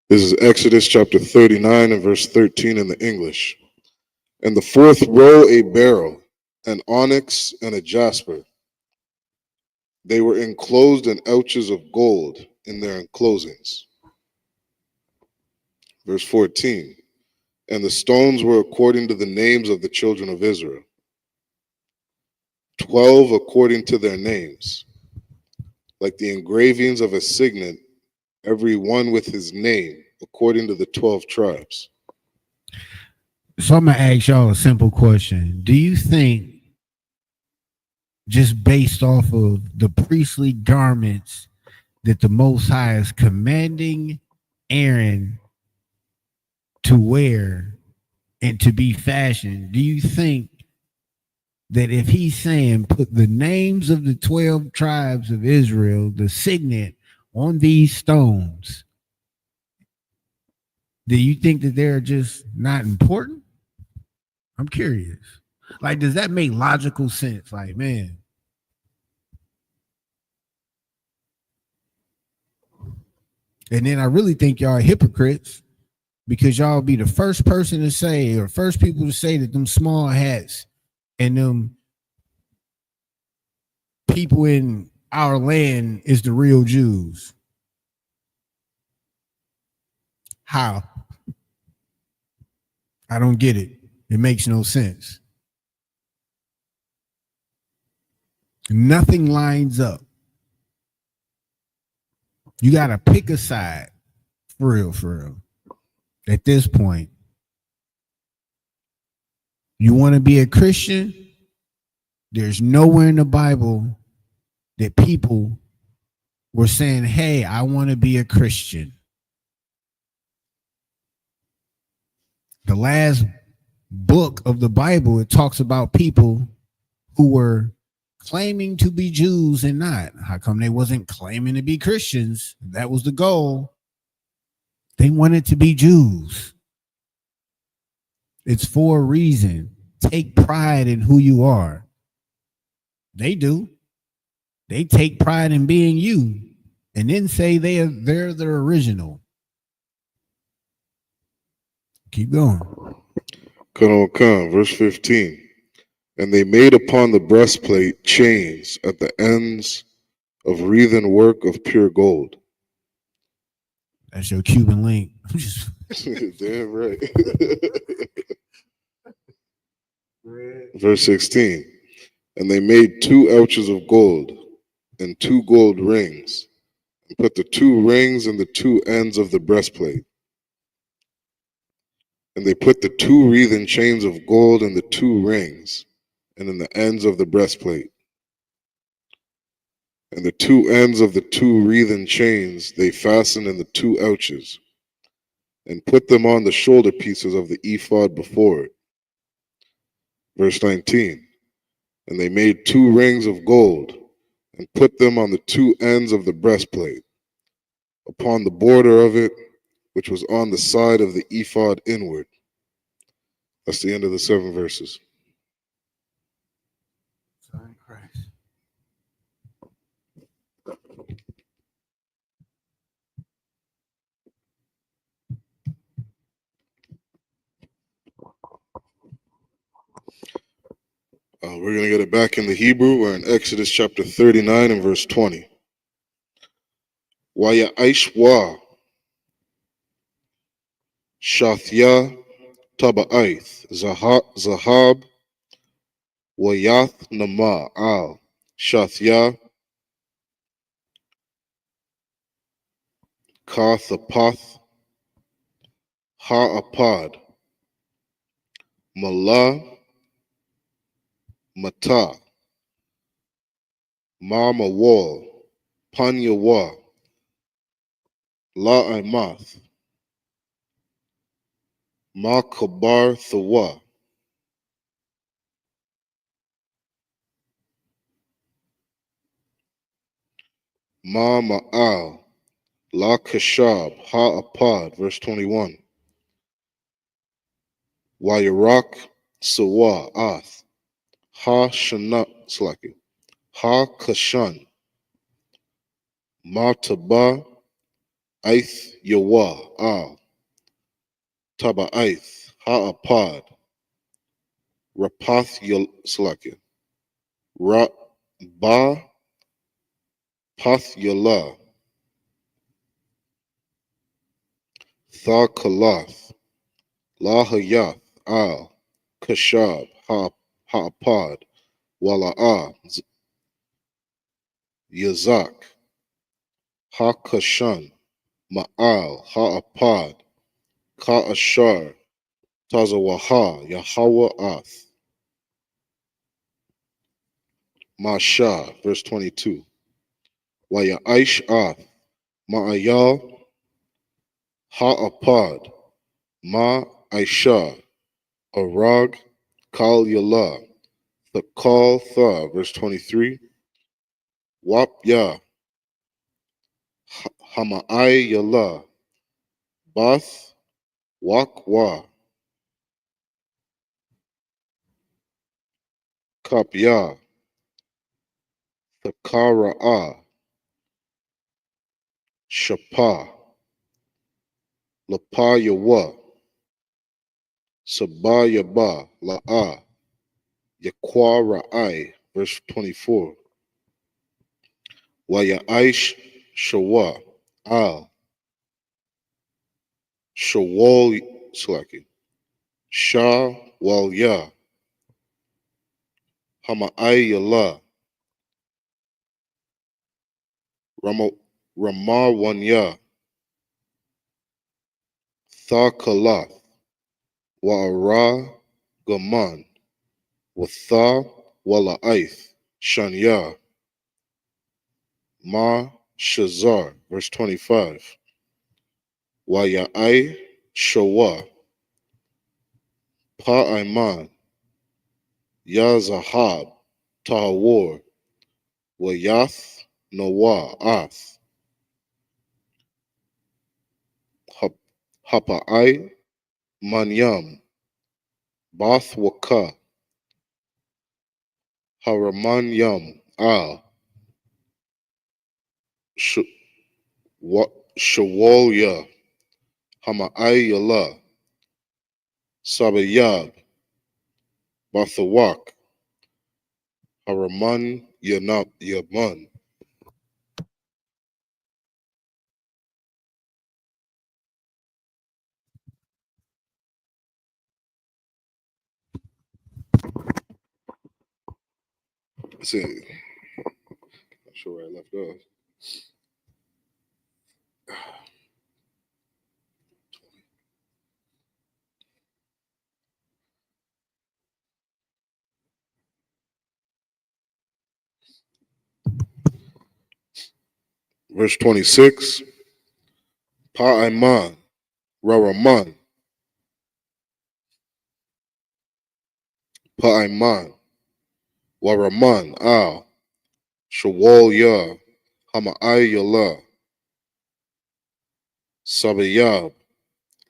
This is Exodus chapter 39 and verse 13 in the English. And the fourth row a beryl, an onyx, and a jasper. They were enclosed in ouches of gold in their enclosings. Verse 14. And the stones were according to the names of the children of Israel. 12 according to their names, like the engravings of a signet, every one with his name, according to the 12 tribes. So I'm gonna ask y'all a simple question. Do you think, just based off of the priestly garments, that the Most High is commanding Aaron to wear and to be fashioned, do you think that if he's saying put the names of the 12 tribes of Israel, the signet, on these stones, do you think that they're just not important? I'm curious. Like, does that make logical sense? Like, man. And then I really think y'all are hypocrites, because y'all be the first person to say, or first people to say, that them small hats and them people in our land is the real Jews. How? I don't get it. It makes no sense. Nothing lines up. You got to pick a side, for real. At this point, you want to be a Christian? There's nowhere in the Bible that people were saying, hey, I want to be a Christian. The last book of the Bible, it talks about people who were claiming to be Jews and not. How come they wasn't claiming to be Christians? That was the goal. They wanted to be Jews. It's for a reason. Take pride in who you are. They do. They take pride in being you, and then say they're the original. Keep going. Come, verse 15. And they made upon the breastplate chains at the ends of wreathen work of pure gold. That's your Cuban link. Damn right. Verse 16. And they made 2 ouches of gold and 2 gold rings, and put the 2 rings in the 2 ends of the breastplate. And they put the 2 wreathen chains of gold in the 2 rings, and in the ends of the breastplate. And the 2 ends of the 2 wreathen chains they fastened in the 2 ouches, and put them on the shoulder pieces of the ephod before it. Verse 19. And they made 2 rings of gold, and put them on the 2 ends of the breastplate, upon the border of it, which was on the side of the ephod inward. That's the end of the 7 verses. Sorry, Christ. We're going to get it back in the Hebrew. We're in Exodus chapter 39 and verse 20. Waya Aishwa, Shathya, Taba'ath, Zahab, Wayath Nama Al, Shathya, Kathapath, Ha'apad, Mala, Mata, Mama Wal, Panyawa, La Imath, Ma Kabar Thawa, Ma Ma'al, La Kashab, Ha'apad, verse 21. Wayarak, Sawa, Ath, Ha Shana, Slaki, Ha Kashan, Ma Taba, Aith Yawa, Al, Taba Aith, Ha'apad, Rapath Slaki, Ra Ba Path Yala, Tha Kalath, La Hayath, Al, Kashab, Ha'apad, Wala'ah, Yazak, Ha-Kashan, Ma'al, Ha'apad, Ka'ashar, Tazawaha, Yahweh Ath, Masha, verse 22. Wayaish Ath, Ma'ayal, Ha'apad, Ma'aisha, Arag, Kal Yala, the Kal Tha, verse 23. Wap Ya, Hama'ai Yala, Bath, Wakwa, Kapya, Thakara'a, Shapa, Lapayawa, Sabayaba, La'a, Yaquara'ai, verse 24. Wayaish Shawa, Al, Shawal, Slaki, Shah Wal Ya, Hama'ai Yala, Ramawanya, Thakalath, Wa'ara Gaman, Watha Wala'aith, Shanya, Ma Shazar, verse 25. Wayai Shawa, Pa'aiman, Ya Zahab, Tahawar, Wayath Nawa Ath, Hapa'ai Manyam, Bath Waka, Haramanyam Al, Shawalya, Hama'ai Yala, Sabayab, Bathawak, Haraman Yanab Yaman. See, not sure where I left off. Verse 26, Pa'aiman, Raraman, Pa'aiman, Waraman, Al, Shawal Ya, Hama'ai Yala, Sabayab,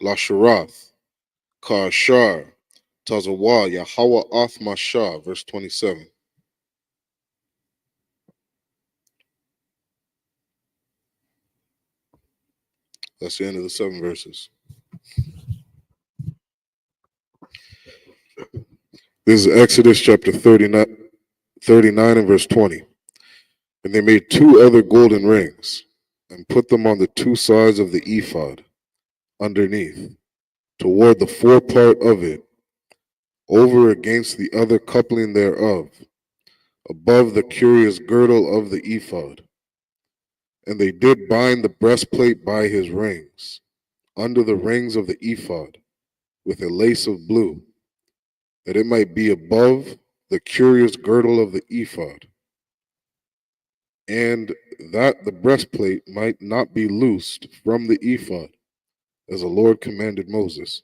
Lasharath, Kashar, Tazawa, Yahweh Ath Mashah, verse 27. That's the end of the 7 verses. This is Exodus chapter 39 and verse 20. And they made 2 other golden rings and put them on the 2 sides of the ephod underneath, toward the forepart of it, over against the other coupling thereof, above the curious girdle of the ephod. And they did bind the breastplate by his rings, under the rings of the ephod, with a lace of blue, that it might be above the curious girdle of the ephod, and that the breastplate might not be loosed from the ephod, as the Lord commanded Moses.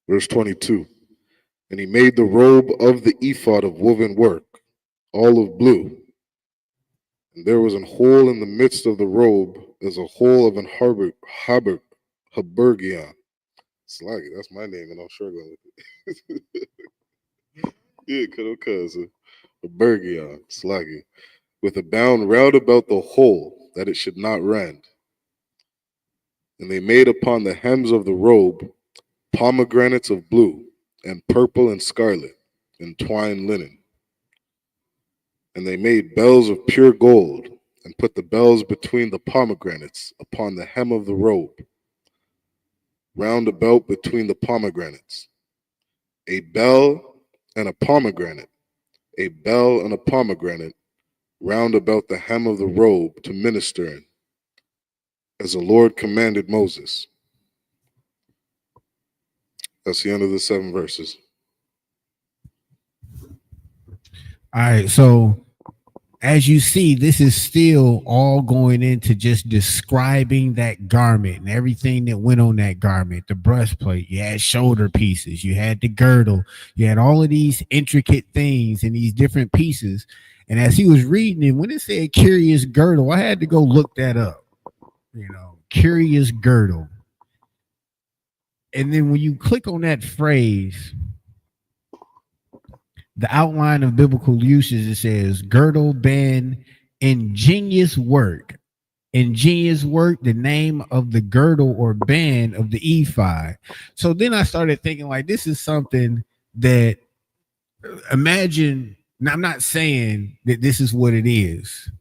Verse 22. And he made the robe of the ephod of woven work, all of blue. And there was an hole in the midst of the robe, as a hole of an habergion. Slaggy, that's my name, and I'm struggling with it. Yeah, cousin. Habergion, Slaggy. With a bound round about the hole, that it should not rend. And they made upon the hems of the robe pomegranates of blue, and purple and scarlet, and twined linen. And they made bells of pure gold, and put the bells between the pomegranates upon the hem of the robe, round about between the pomegranates. A bell and a pomegranate, a bell and a pomegranate, round about the hem of the robe to minister in, as the Lord commanded Moses. That's the end of the 7 verses. All right, so as you see, this is still all going into just describing that garment and everything that went on that garment. The breastplate, you had shoulder pieces, you had the girdle, you had all of these intricate things and these different pieces. And as he was reading it, when it said curious girdle, I had to go look that up. Curious girdle. And then when you click on that phrase, the outline of biblical uses, it says girdle, band, ingenious work. Ingenious work, the name of the girdle or band of the ephod. So then I started thinking, like, this is something that, imagine, now I'm not saying that this is what it is,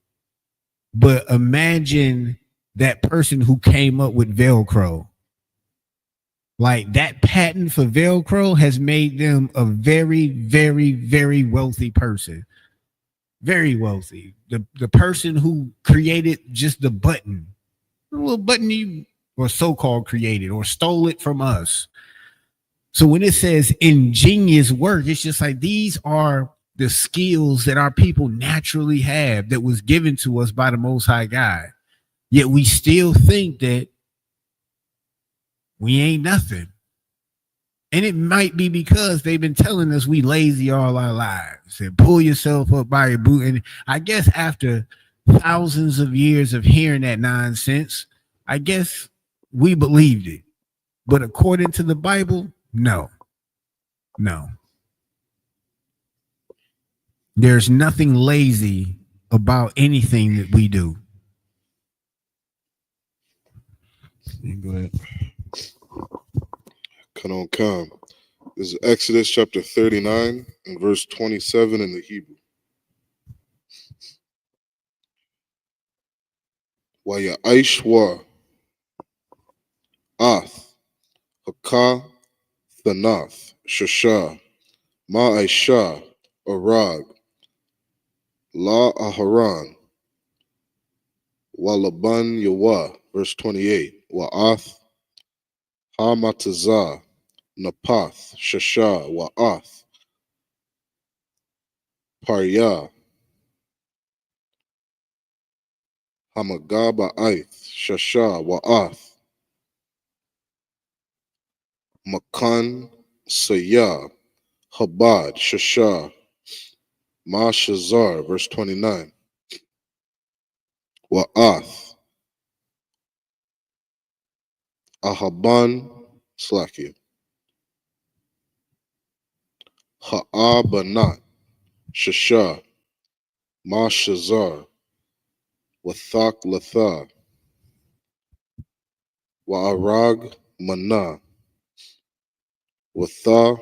but imagine that person who came up with Velcro. Like, that patent for Velcro has made them a very, very, very wealthy person. Very wealthy. The person who created just the button, a little button you or so-called created or stole it from us. So when it says ingenious work, it's just like these are the skills that our people naturally have that was given to us by the Most High God. Yet we still think that we ain't nothing. And it might be because they've been telling us we lazy all our lives and pull yourself up by your boot. And I guess after thousands of years of hearing that nonsense, I guess we believed it. But according to the Bible, no. There's nothing lazy about anything that we do. Go ahead. Come. This is Exodus chapter 39 and verse 27 in the Hebrew. Waya Aishwa Ath Haka Thanath Shasha Ma Aisha Arag La Aharan Walaban Yawa, verse 28. Wa'ath Hamatazah Napath Shasha Wa'ath Parya Hamagaba Aith Shasha Wa'ath Makan Sayah Habad Shasha Ma Shazar, verse 29. Wa'ath Ahaban Slakia Ha'abanat Shasha Ma Shazar Wathak Latha Wa'arag Mana Watha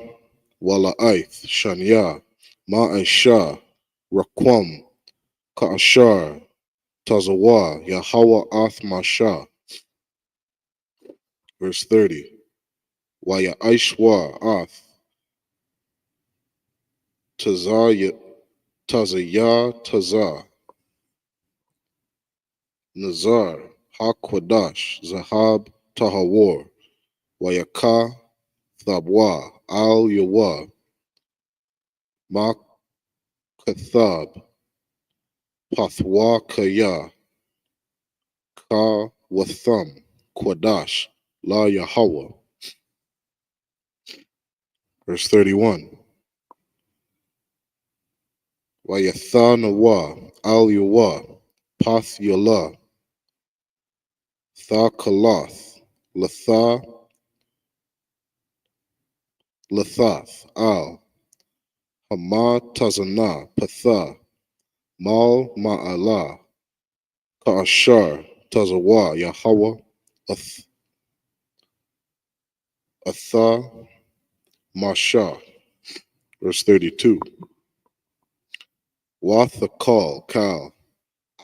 Wala'aith Shanya Ma'aisha Raquam Ka'ashar Tazawa Yahweh Ath Masha. Verse 30. Waya Aishwa Ath Tazaya Tazaya Tazah Nazar Hakwadash Zahab Tahawar Wayaka Thabwa Al Yawa Makathab Pathwa Kaya Ka Watham Kwadash La Yahweh. Verse 31. Wayatha Nawa Al Yawa Path Yala Tha Kalath Latha Lathath Al Hama Tazana Patha Mal Ma'ala Ka'ashar Tazawa Yahweh Atha Masha. Verse 32. Wathakal Kal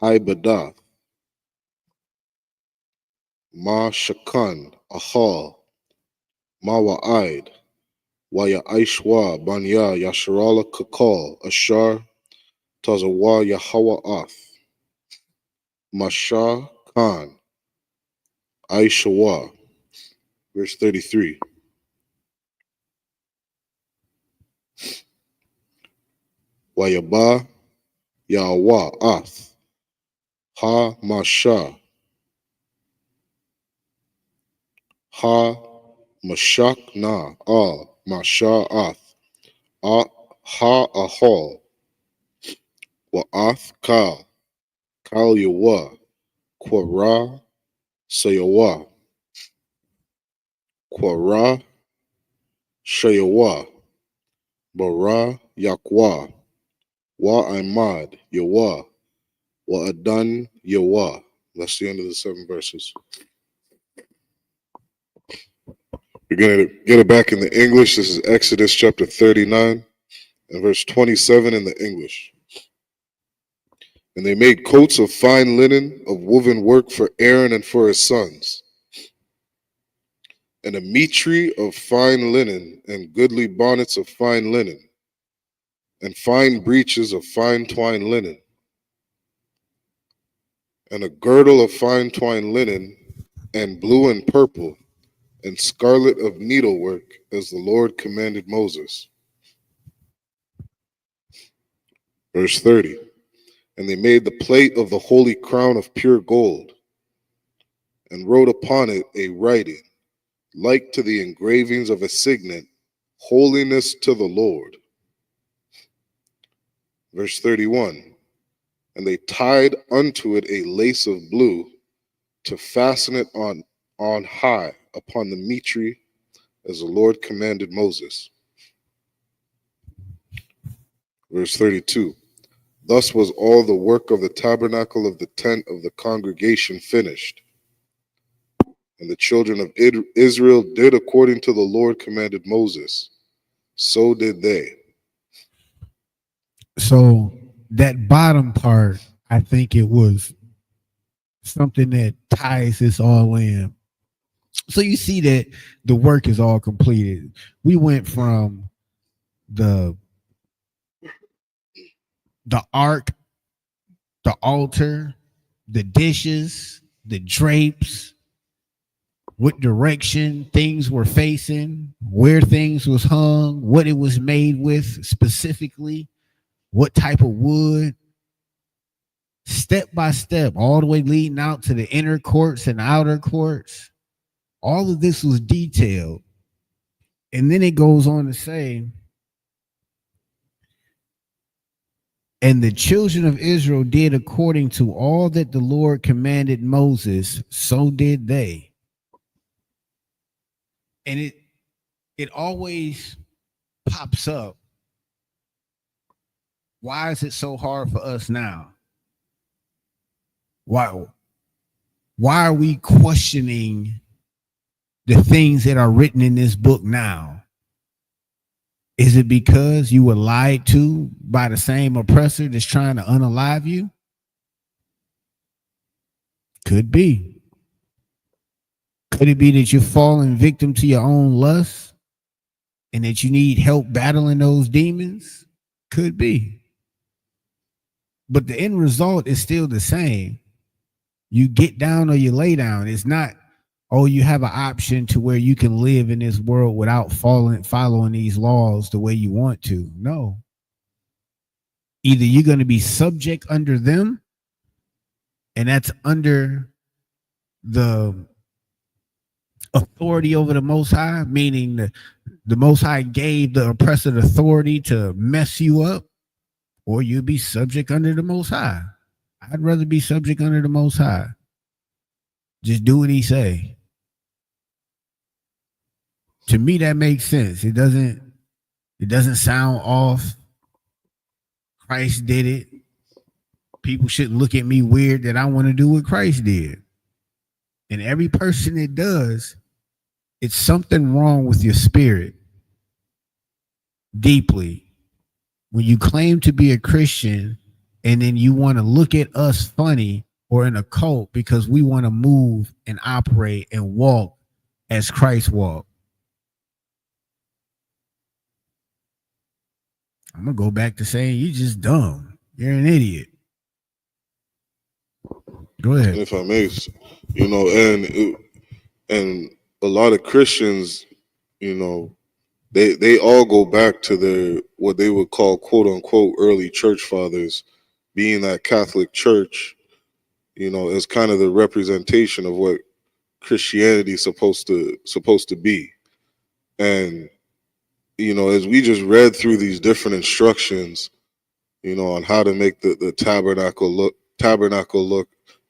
Ibadath Ma Shakan Ahal Mawa'id Waya Aishwa Banya Yasharala Kakal Ashar Tazawa Yahweh Ath Masha Khan Aishawa. Verse 33. Wayaba Yahwa Ath Ha Masha Ha Mashak Na Al Masha Ath Ha Ahal Wa Ath Kal Kal Yawa Quara Sayawa Quara Shayawa Bara Yakwa Wa Imad Yawa Wa Adan Yawa. That's the end of the 7 verses. We're going to get it back in the English. This is Exodus chapter 39 and verse 27 in the English. And they made coats of fine linen of woven work for Aaron and for his sons, and a mitre of fine linen, and goodly bonnets of fine linen, and fine breeches of fine twined linen, and a girdle of fine twined linen, and blue and purple, and scarlet of needlework, as the Lord commanded Moses. Verse 30. And they made the plate of the holy crown of pure gold, and wrote upon it a writing, like to the engravings of a signet, holiness to the Lord. Verse 31. And they tied unto it a lace of blue, to fasten it on high upon the mitre, as the Lord commanded Moses. Verse 32. Thus was all the work of the tabernacle of the tent of the congregation finished. And the children of Israel did according to the Lord commanded Moses. So did they. So that bottom part, I think it was something that ties this all in. So you see that the work is all completed. We went from the ark, the altar, the dishes, the drapes, what direction things were facing, where things was hung, what it was made with specifically, what type of wood, step by step, all the way leading out to the inner courts and outer courts. All of this was detailed. And then it goes on to say, and the children of Israel did according to all that the Lord commanded Moses, so did they. And it always pops up. Why is it so hard for us now? Why are we questioning the things that are written in this book now? Is it because you were lied to by the same oppressor that's trying to unalive you? Could be. Could it be that you're falling victim to your own lust and that you need help battling those demons? Could be. But the end result is still the same. You get down or you lay down. It's not, oh, you have an option to where you can live in this world without following these laws the way you want to. No. Either you're going to be subject under them, and that's under the authority over the Most High, meaning the Most High gave the oppressor the authority to mess you up, or you'll be subject under the Most High. I'd rather be subject under the Most High. Just do what he say. To me, that makes sense. It doesn't sound off. Christ did it. People shouldn't look at me weird that I want to do what Christ did. And every person that does, it's something wrong with your spirit. Deeply. When you claim to be a Christian and then you want to look at us funny or in a cult because we want to move and operate and walk as Christ walked. I'm going to go back to saying you're just dumb. You're an idiot. Go ahead. And if I may, you know, and a lot of Christians, you know, they all go back to their what they would call quote unquote early church fathers, being that Catholic Church, you know, is kind of the representation of what Christianity is supposed to be. And you know, as we just read through these different instructions, you know, on how to make the tabernacle look,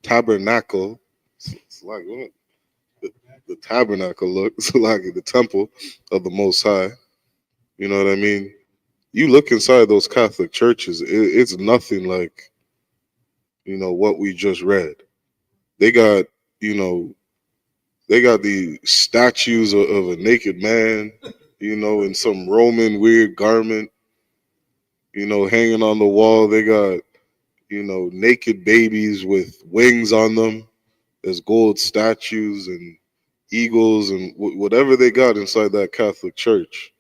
it's like what? The tabernacle look, it's like the temple of the Most High. You know what I mean? You look inside those Catholic churches, it's nothing like, you know, what we just read. They got, you know, they got the statues of a naked man, you know, in some Roman weird garment, you know, hanging on the wall. They got, you know, naked babies with wings on them. There's gold statues and eagles and whatever they got inside that Catholic Church.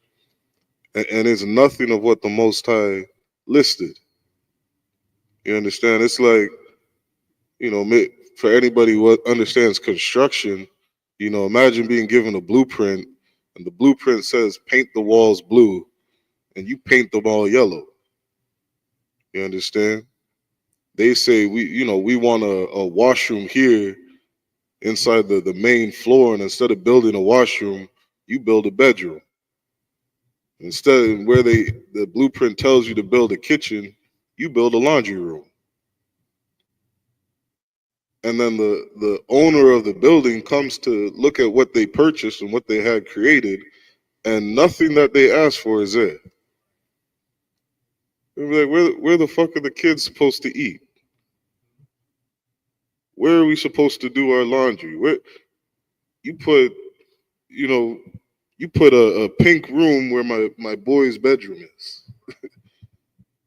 And it's nothing of what the Most High listed. You understand? It's like, you know, for anybody who understands construction, you know, imagine being given a blueprint and the blueprint says paint the walls blue and you paint them all yellow. You understand? They say we want a washroom here inside the main floor, and instead of building a washroom, you build a bedroom. Instead, where the blueprint tells you to build a kitchen, you build a laundry room. And then the owner of the building comes to look at what they purchased and what they had created, and nothing that they asked for is there. They'll be like, where the fuck are the kids supposed to eat? Where are we supposed to do our laundry? Where you put, you know, you put a pink room where my boy's bedroom is.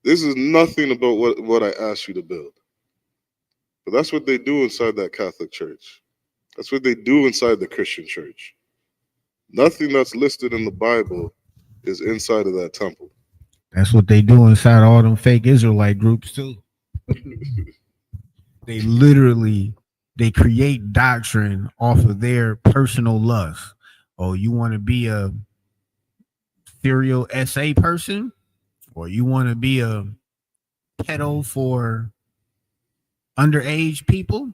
This is nothing about what I asked you to build. But that's what they do inside that Catholic Church. That's what they do inside the Christian church. Nothing that's listed in the Bible is inside of that temple. That's what they do inside all them fake Israelite groups too. They literally, they create doctrine off of their personal lust. Oh, you want to be a serial SA person? Or you want to be a pedo for underage people?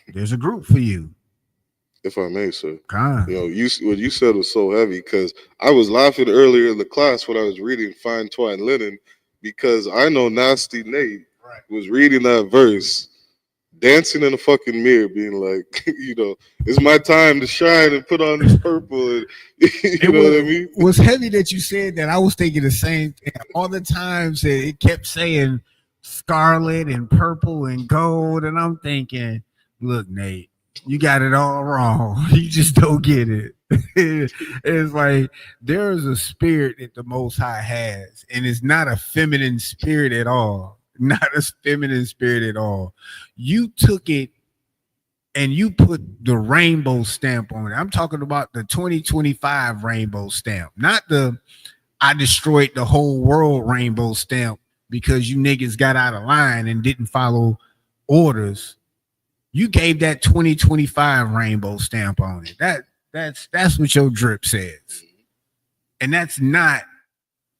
There's a group for you. If I may, sir. God. You know, what you said was so heavy because I was laughing earlier in the class when I was reading Fine Twine Linen because I know Nasty Nate was reading that verse, dancing in the fucking mirror, being like, you know, it's my time to shine and put on this purple. And, you know what I mean? It was heavy that you said that. I was thinking the same thing. All the times that it kept saying scarlet and purple and gold. And I'm thinking, look, Nate, you got it all wrong. You just don't get it. It's like there is a spirit that the Most High has, and it's not a feminine spirit at all. Not a feminine spirit at all. You took it and you put the rainbow stamp on it. I'm talking about the 2025 rainbow stamp, not the I destroyed the whole world rainbow stamp because you niggas got out of line and didn't follow orders. You gave that 2025 rainbow stamp on it. That's what your drip says. And that's not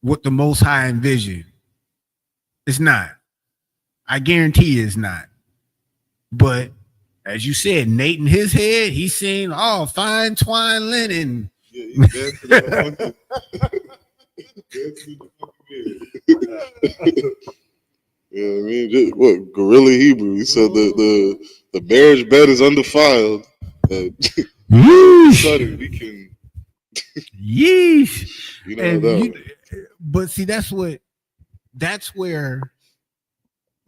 what the Most High envisioned. It's not. I guarantee it's not. But as you said, Nate in his head, he's saying, "Oh, fine twine linen." Yeah, he's dancing in the fucking Yeah, I mean, just, what Gorilla Hebrew? He said the marriage bed is undefiled. Sudden, we can. Yeesh. You know that. But see, that's where,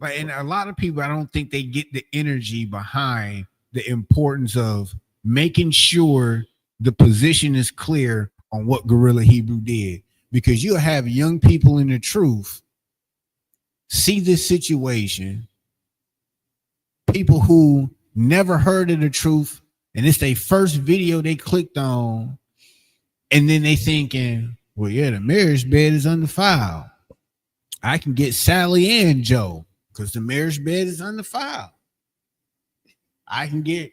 like, and a lot of people, I don't think they get the energy behind the importance of making sure the position is clear on what Gorilla Hebrew did, because you'll have young people in the truth see this situation, people who never heard of the truth, and it's their first video they clicked on, and then they thinking, well, yeah, the marriage bed is undefiled. I can get Sally and Joe because the marriage bed is undefiled. I can get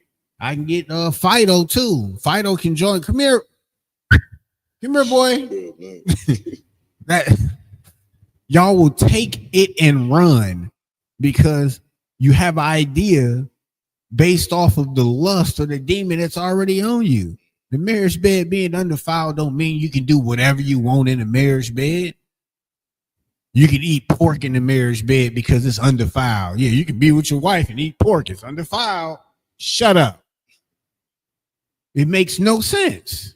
Fido too. Fido can join. Come here, boy. That y'all will take it and run because you have an idea based off of the lust or the demon that's already on you. The marriage bed being undefiled don't mean you can do whatever you want in the marriage bed. You can eat pork in the marriage bed because it's undefiled. Yeah, you can be with your wife and eat pork. It's undefiled. Shut up. It makes no sense.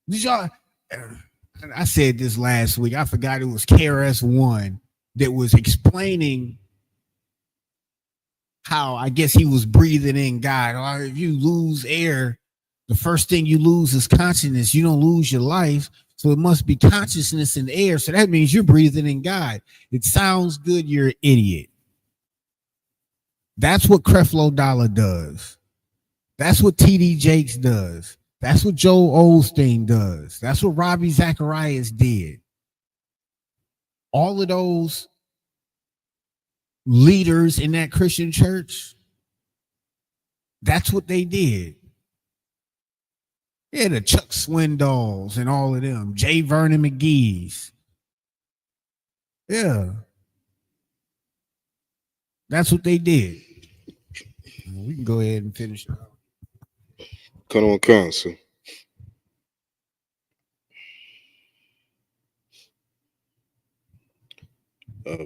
Did y'all? I said this last week. I forgot it was KRS-One that was explaining how I guess he was breathing in God. Or if you lose air, the first thing you lose is consciousness. You don't lose your life. So it must be consciousness in the air. So that means you're breathing in God. It sounds good. You're an idiot. That's what Creflo Dollar does. That's what TD Jakes does. That's what Joel Osteen does. That's what Robbie Zacharias did. All of those leaders in that Christian church, that's what they did. Yeah, the Chuck Swindoll and all of them, J. Vernon McGee's. Yeah. That's what they did. We can go ahead and finish it. Come on, counsel.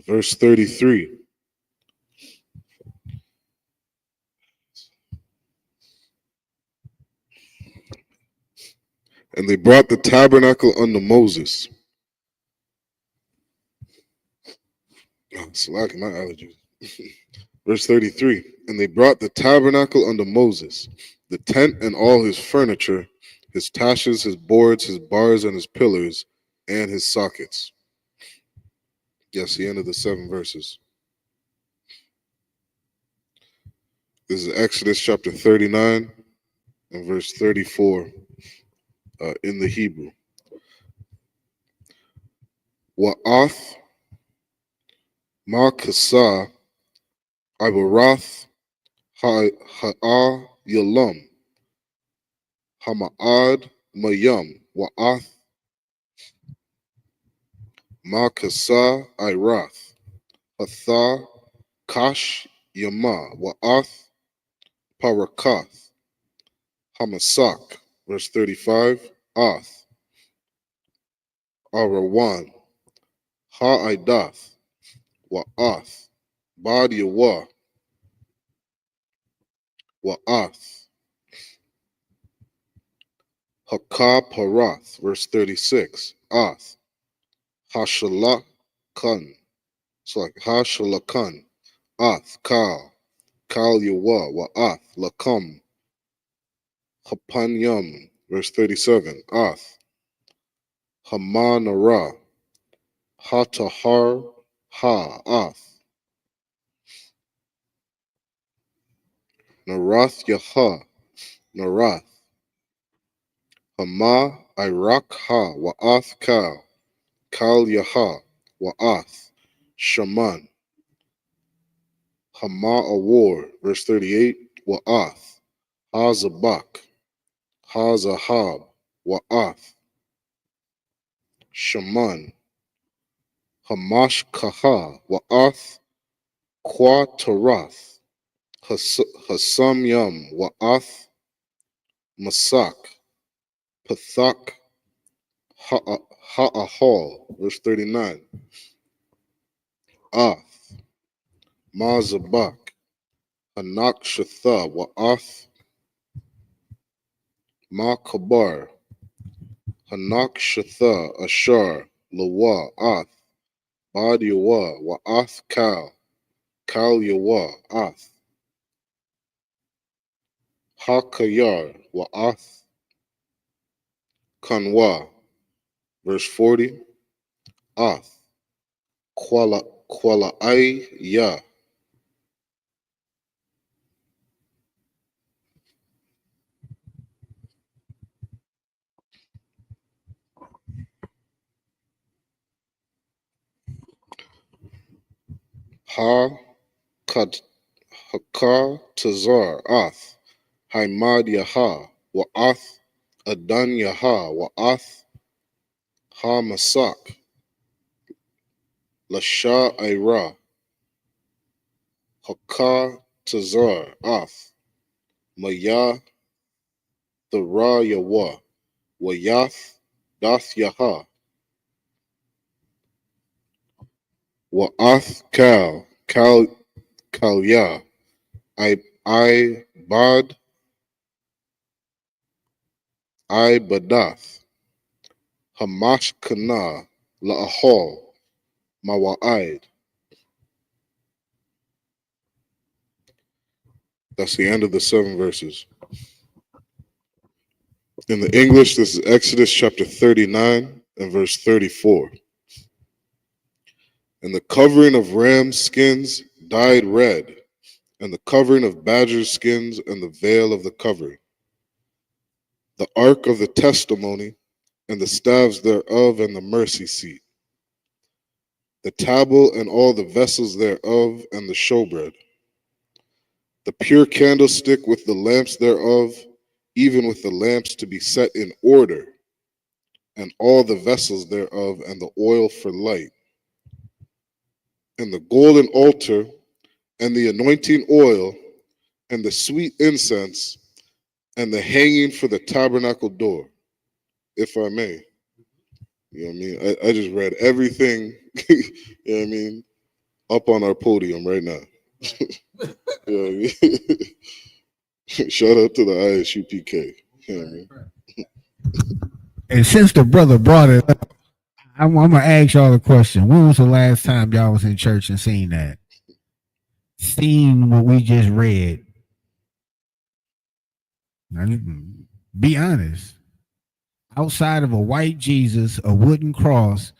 Verse 33. And they brought the tabernacle unto Moses. Oh, it's like my allergies. Verse 33. And they brought the tabernacle unto Moses, the tent and all his furniture, his taches, his boards, his bars, and his pillars, and his sockets. Yes, the end of the 7 verses. This is Exodus chapter 39 and verse 34 in the Hebrew. Wa'ath ma'kasa ibarath ha'a yalam hama'ad mayam wa'ath ma'kasa irath hatha kash yama wa'ath parakath hamasak. Verse 35, Ath, Arawan, Ha'idath, Wa'ath, Bad Yawa, Wa'ath, Haka Parath, verse 36, Ath, Hashalakan, it's like Hashalakan, Ath, Kal Yawa, Wa'ath, Lakam, Hapanyam, verse 37, Ath, Hamanara, Hatahar, Ha'ath, Narath Yaha, Narath. Hama Irak Ha Wa'ath Kal, Kal Yaha Wa'ath, Shaman. Hama a war, verse 38, Wa'ath, Hazabak, Hazahab, Wa'ath, Shaman. Hamash Kaha, Wa'ath, Kwa Tarath, Hasam Yam, Wa'ath, Masak, Pathak, Ha'ahal, verse 39, Ath, Mazabak, Hanak Shatha, Wa'ath, Ma Kabar, Hanak Shatha, Ashar, Lawa, Ath, Bad Yawa, Wa'ath Kal, Kal Yawa, Ath, Hakayar, Wa'ath, Kanwa, verse 40, Ath, Kuala Ai Ya, Ha Kad Hakar Tazar, Ath, Haimad Yaha, Wa'ath, Adan Yaha, Wa'ath, Ha Masak, Lasha Ira, Hakar Tazar, Ath, Maya Thara Yawa, Wayath, Dath Yaha, Wa'ath Kal Ya, I Bad, I Badath, Hamash Kana, La'ahol, Mawa'id. That's the end of the 7 verses. In the English, this is Exodus chapter 39 and verse 34. And the covering of ram skins dyed red, and the covering of badger skins, and the veil of the covering, the ark of the testimony, and the staves thereof, and the mercy seat, the table and all the vessels thereof, and the showbread, the pure candlestick with the lamps thereof, even with the lamps to be set in order, and all the vessels thereof, and the oil for light, and the golden altar, and the anointing oil, and the sweet incense, and the hanging for the tabernacle door, if I may. You know what I mean? I just read everything, you know what I mean, up on our podium right now. You know what I mean? Shout out to the ISUPK. You know what I mean? And since the brother brought it up, I'm gonna ask y'all a question. When was the last time y'all was in church and seen that? Seen what we just read? Now, be honest. Outside of a white Jesus, a wooden cross,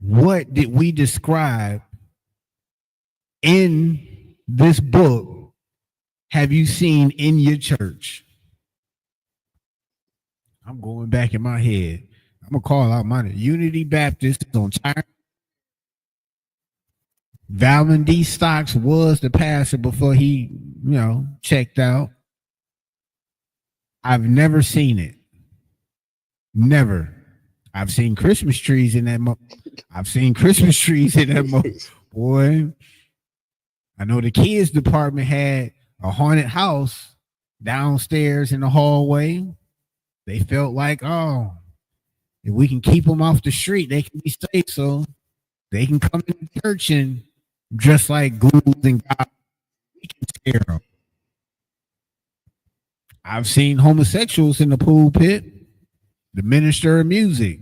what did we describe in this book have you seen in your church? I'm going back in my head. I'm going to call out my Unity Baptist on time. Valvin D. Stocks was the pastor before he, checked out. I've never seen it. Never. I've seen Christmas trees in that. Boy, I know the kids department had a haunted house downstairs in the hallway. They felt like, if we can keep them off the street, they can be safe. So they can come to church and dress like ghouls and goblins. We can scare them. I've seen homosexuals in the pulpit. The minister of music,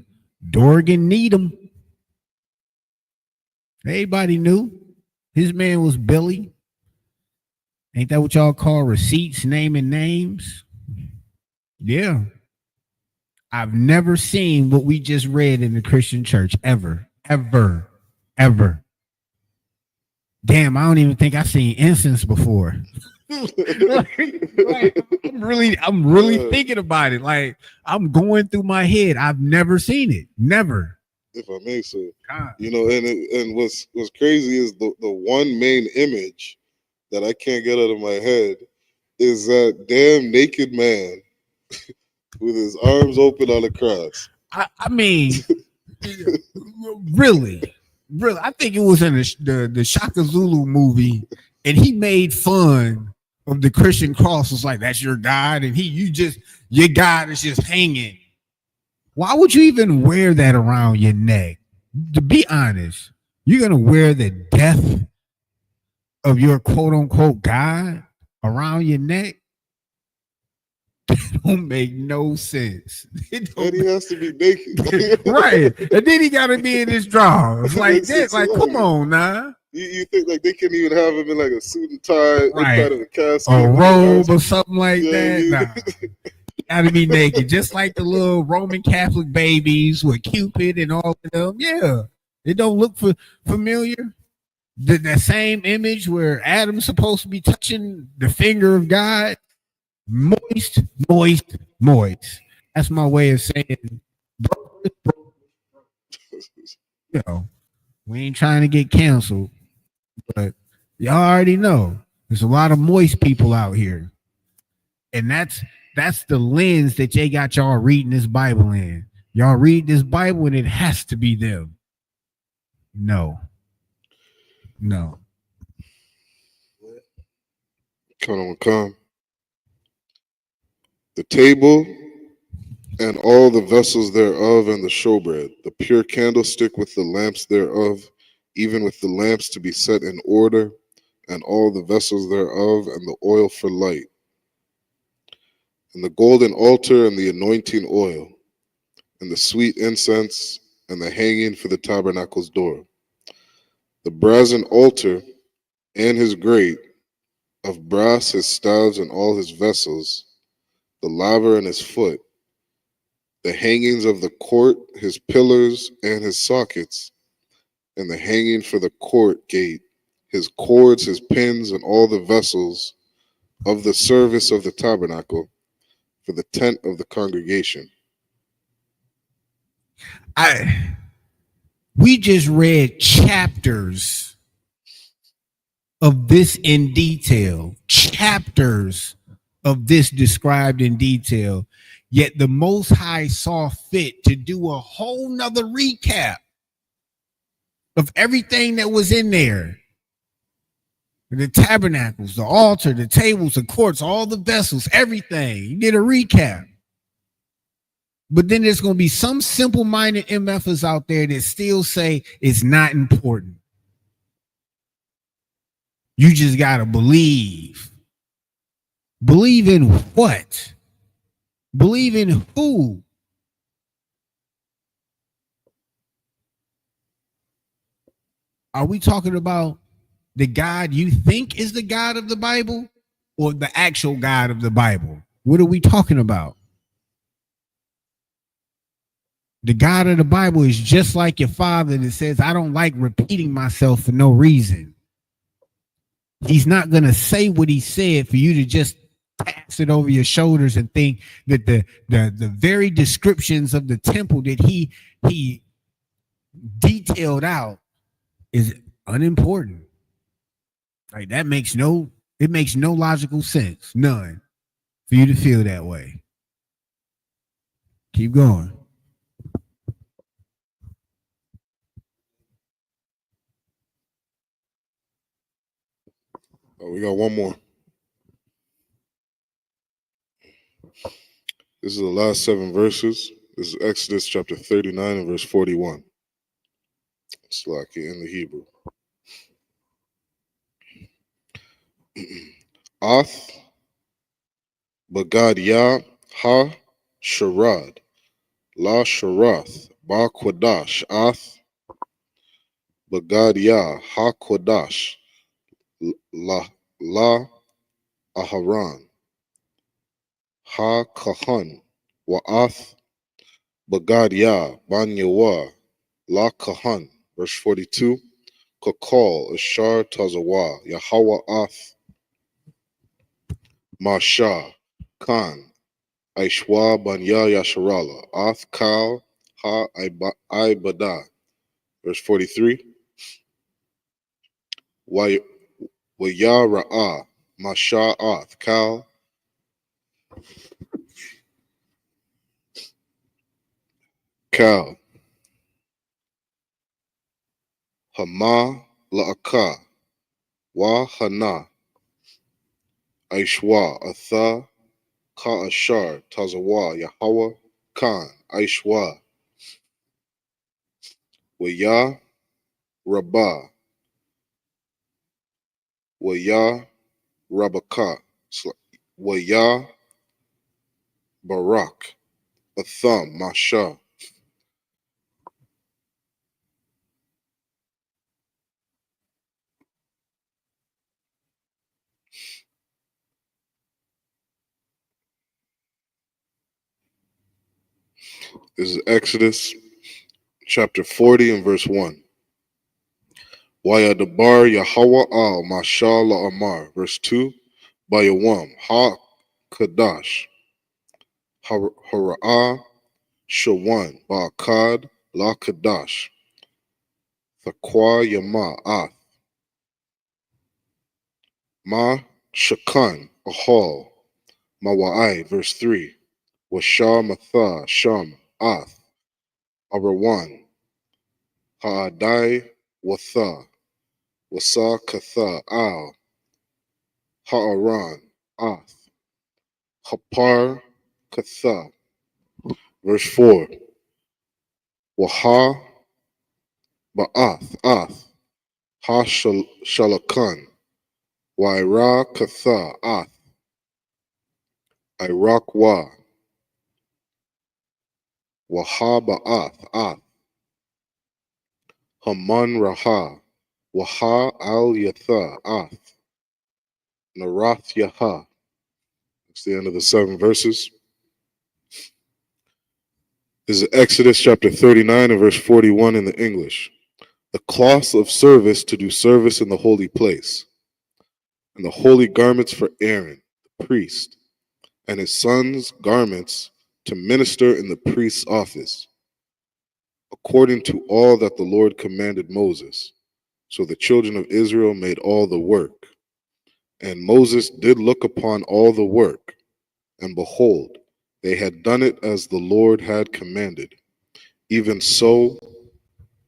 Dorgan Needham. Everybody knew his man was Billy. Ain't that what y'all call receipts, naming names? Yeah. I've never seen what we just read in the Christian church, ever. damn, I don't even think I've seen incense before. Like, I'm really thinking about it. Like, I'm going through my head. I've never seen it. Never. If I may say, God. you know, and what's crazy is the one main image that I can't get out of my head is that damn naked man with his arms open on a cross. I mean, really. I think it was in the Shaka Zulu movie, and he made fun of the Christian cross. Was like, that's your God, and your God is just hanging. Why would you even wear that around your neck? To be honest, you're gonna wear the death of your quote unquote God around your neck? It don't make no sense. And he has to be naked. Right. And then he gotta be in his drawers. Like that. Like, come on now. You think like they couldn't even have him in like a suit and tie, right, inside of a casket, a robe or something like that? Yeah. Nah. Gotta be naked, just like the little Roman Catholic babies with Cupid and all of them. Yeah, it don't look familiar. That same image where Adam's supposed to be touching the finger of God, moist. That's my way of saying, you know, we ain't trying to get canceled, but y'all already know there's a lot of moist people out here, and that's the lens that they got y'all reading this Bible in. Y'all read this Bible and it has to be them. No. Come. The table and all the vessels thereof, and the showbread, the pure candlestick with the lamps thereof, even with the lamps to be set in order, and all the vessels thereof, and the oil for light, and the golden altar, and the anointing oil, and the sweet incense, and the hanging for the tabernacle's door, the brazen altar, and his grate, of brass his staves and all his vessels, the laver and his foot, the hangings of the court, his pillars and his sockets, and the hanging for the court gate, his cords, his pins, and all the vessels of the service of the tabernacle, for the tent of the congregation. We just read chapters of this in detail, chapters of this described in detail, yet the Most High saw fit to do a whole nother recap of everything that was in there. The tabernacles, the altar, the tables, the courts, all the vessels, everything. He did a recap. But then there's going to be some simple-minded MFers out there that still say it's not important. You just got to believe. Believe in what? Believe in who? Are we talking about the God you think is the God of the Bible, or the actual God of the Bible? What are we talking about? The God of the Bible is just like your father that says, I don't like repeating myself for no reason. He's not going to say what he said for you to just pass it over your shoulders and think that the very descriptions of the temple that he detailed out is unimportant. Like, it makes no logical sense, none, for you to feel that way. Keep going. Oh, we got one more. This is the last 7 verses. This is Exodus chapter 39 and verse 41. It's like in the Hebrew. Ath Bagad Ya Ha Sharad La Sharath Ba Quadash Ath Bagad Ya Ha Quadash La Aharon Ha Kahan Wa'ath Bagad Ya Ban Yawa La Kahan. Verse 42. Kakal, Ashar Tazawa, Yahweh Ath, Masha, Khan, Aishwa Banya Yasharala, Ath Kal, Ha Ibada. Verse 43. Waya Ra'ah, Masha Ath, Kal, Hama La'aka, Wa Hana, Aishwa, Atha, Ka Ashar, Tazawa, Yahweh, Khan, Aishwa, Waya Rabah, Waya Rabaka, Waya Barak, Atham, Masha. This is Exodus chapter 40 and verse 1. Wayadabar Yahweh al Masha Amar. Verse 2. Bayawam Ha Kadash Hara'ah Shawan Ba'akad La Kadash Thakwa Yama Ath Ma Shakan Ahal Mawa'ai. Verse 3. Washa Matha Sham Ath Arawan Ha'adai Watha Wasa Katha Al Ha'aran Ath Hapar Katha. Verse 4. Waha Ba'ath Ath Ha Shalakan Waira Katha Ath Iraq Wa Waha Ba'ath Ath Haman Raha Waha Al Yatha Ath Narath Yaha. That's the end of the 7 verses. This is Exodus chapter 39 and verse 41 in the English. The cloths of service to do service in the holy place, and the holy garments for Aaron, the priest, and his sons' garments to minister in the priest's office, according to all that the Lord commanded Moses. So the children of Israel made all the work. And Moses did look upon all the work, and behold, they had done it as the Lord had commanded. Even so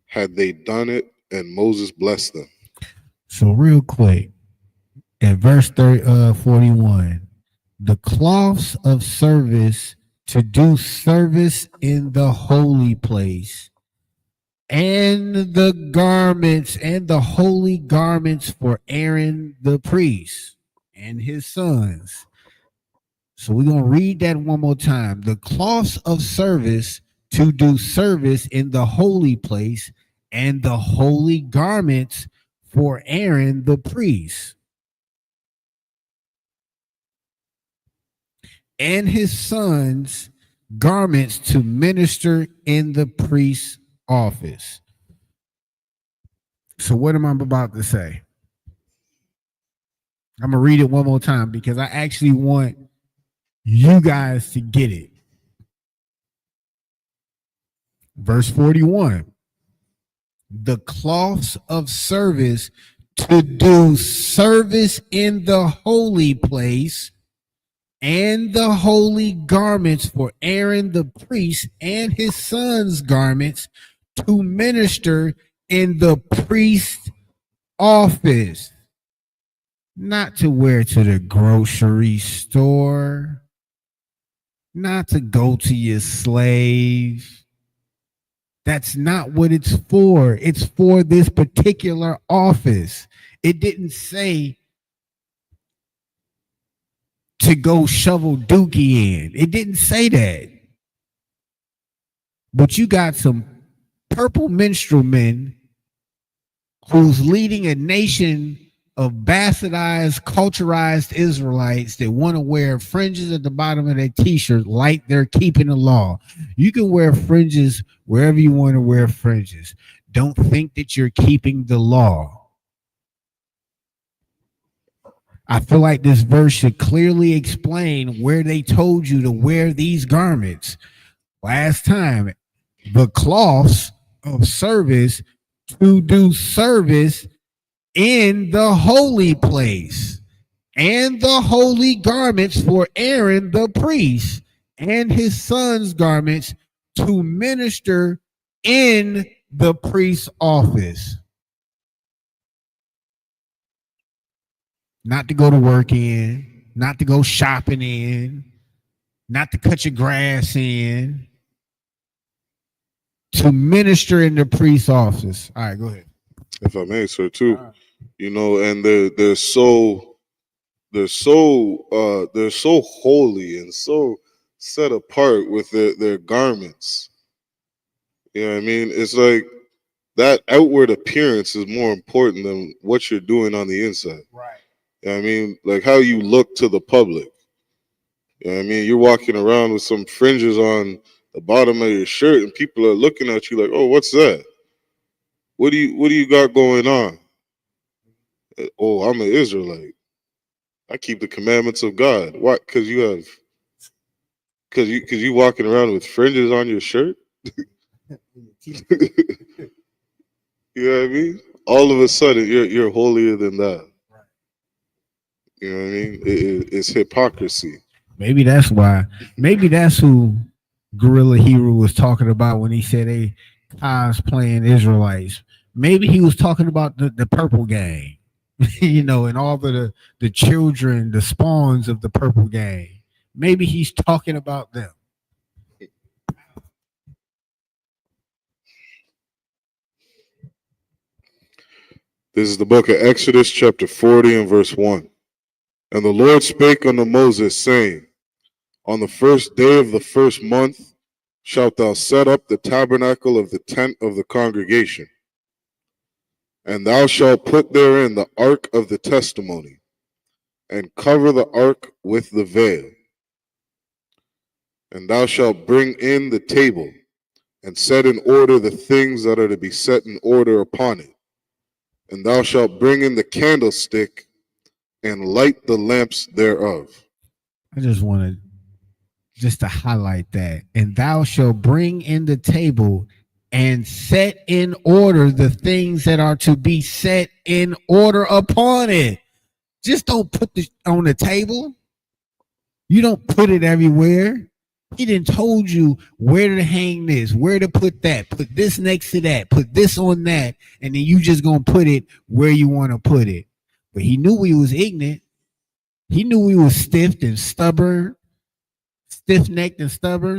had they done it, and Moses blessed them. So real quick, at verse 41, the cloths of service to do service in the holy place, and the garments and the holy garments for Aaron the priest and his sons. So we're going to read that one more time. The cloths of service to do service in the holy place, and the holy garments for Aaron the priest and his sons' garments to minister in the priest's office. So what am I about to say? I'm going to read it one more time because I actually want you guys to get it. Verse 41. The cloths of service to do service in the holy place, and the holy garments for Aaron the priest and his sons' garments to minister in the priest's office. Not to wear to the grocery store, not to go to your slave. That's not what it's for. It's for this particular office. It didn't say to go shovel dookie in. It didn't say that. But you got some purple minstrel men who's leading a nation of bastardized, culturized Israelites that want to wear fringes at the bottom of their t-shirt like they're keeping the law. You can wear fringes wherever you want to wear fringes. Don't think that you're keeping the law. I feel like this verse should clearly explain where they told you to wear these garments. Last time, the cloths of service to do service in the holy place, and the holy garments for Aaron the priest and his son's garments to minister in the priest's office. Not to go to work in, not to go shopping in, not to cut your grass in, to minister in the priest's office. All right, go ahead. If I may, sir, too. You know, and they're so holy and so set apart with their garments. You know what I mean? It's like that outward appearance is more important than what you're doing on the inside. Right. You know what I mean? Like how you look to the public. You know what I mean? You're walking around with some fringes on the bottom of your shirt and people are looking at you like, oh, what's that? What do you got going on? Oh, I'm an Israelite. I keep the commandments of God. Why? Because you walking around with fringes on your shirt. You know what I mean? All of a sudden, you're holier than that. You know what I mean? It's hypocrisy. Maybe that's why. Maybe that's who Gorilla Hero was talking about when he said they cosplaying Israelites. Maybe he was talking about the purple gang. You know, and all of the children, the spawns of the purple gang. Maybe he's talking about them. This is the book of Exodus, chapter 40 and verse 1. And the Lord spake unto Moses, saying, on the first day of the first month shalt thou set up the tabernacle of the tent of the congregation. And thou shalt put therein the ark of the testimony, and cover the ark with the veil. And thou shalt bring in the table, and set in order the things that are to be set in order upon it. And thou shalt bring in the candlestick, and light the lamps thereof. I just wanted to highlight that. And thou shalt bring in the table, and set in order the things that are to be set in order upon it. Just don't put it on the table. You don't put it everywhere. He didn't told you where to hang this, where to put that, put this next to that, put this on that, and then you just gonna put it where you want to put it. But he knew we was ignorant. He knew we was stiff-necked and stubborn.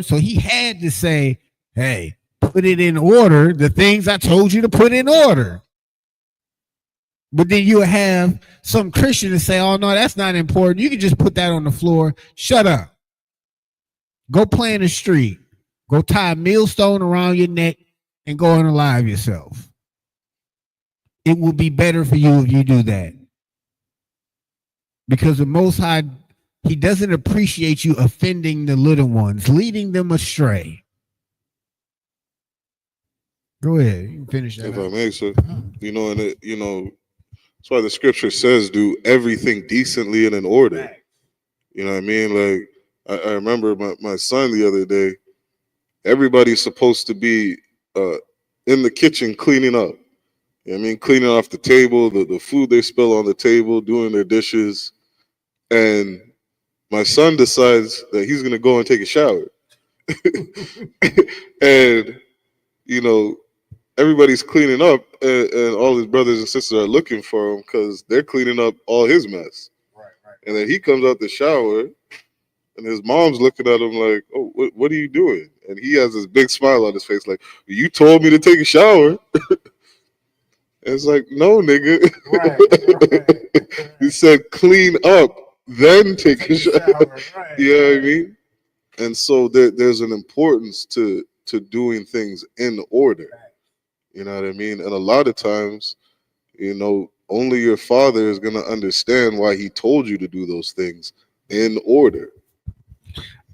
So he had to say, hey, put it in order, the things I told you to put in order. But then you have some Christian to say, oh, no, that's not important. You can just put that on the floor. Shut up. Go play in the street. Go tie a millstone around your neck and go unalive yourself. It will be better for you if you do that. Because the Most High, he doesn't appreciate you offending the little ones, leading them astray. Go ahead. You can finish that. If I may, sir. You know, and that's why the scripture says do everything decently and in order. You know what I mean? Like, I remember my son the other day, everybody's supposed to be in the kitchen cleaning up. You know what I mean? Cleaning off the table, the food they spill on the table, doing their dishes. And my son decides that he's going to go and take a shower. And, you know, everybody's cleaning up, and all his brothers and sisters are looking for him because they're cleaning up all his mess. Right. And then he comes out the shower, and his mom's looking at him like, oh, what are you doing? And he has this big smile on his face like, you told me to take a shower. It's like, no, nigga. Right. You said clean up, then take a shower. Right. You know what I mean? And so there's an importance to doing things in order. You know what I mean? And a lot of times, you know, only your father is going to understand why he told you to do those things in order.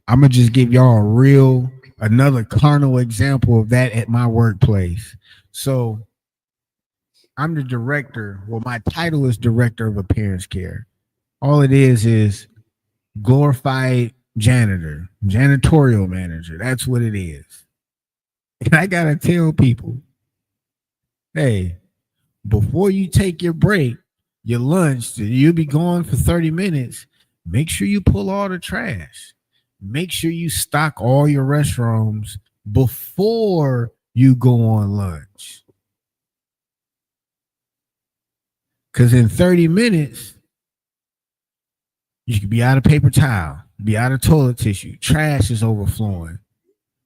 I'm going to just give y'all another carnal example of that at my workplace. So I'm the director. Well, my title is director of appearance care. All it is glorified janitor, janitorial manager. That's what it is. And I gotta tell people, hey, before you take your break, your lunch, you'll be gone for 30 minutes. Make sure you pull all the trash. Make sure you stock all your restrooms before you go on lunch. Because in 30 minutes, you could be out of paper towel, be out of toilet tissue, trash is overflowing.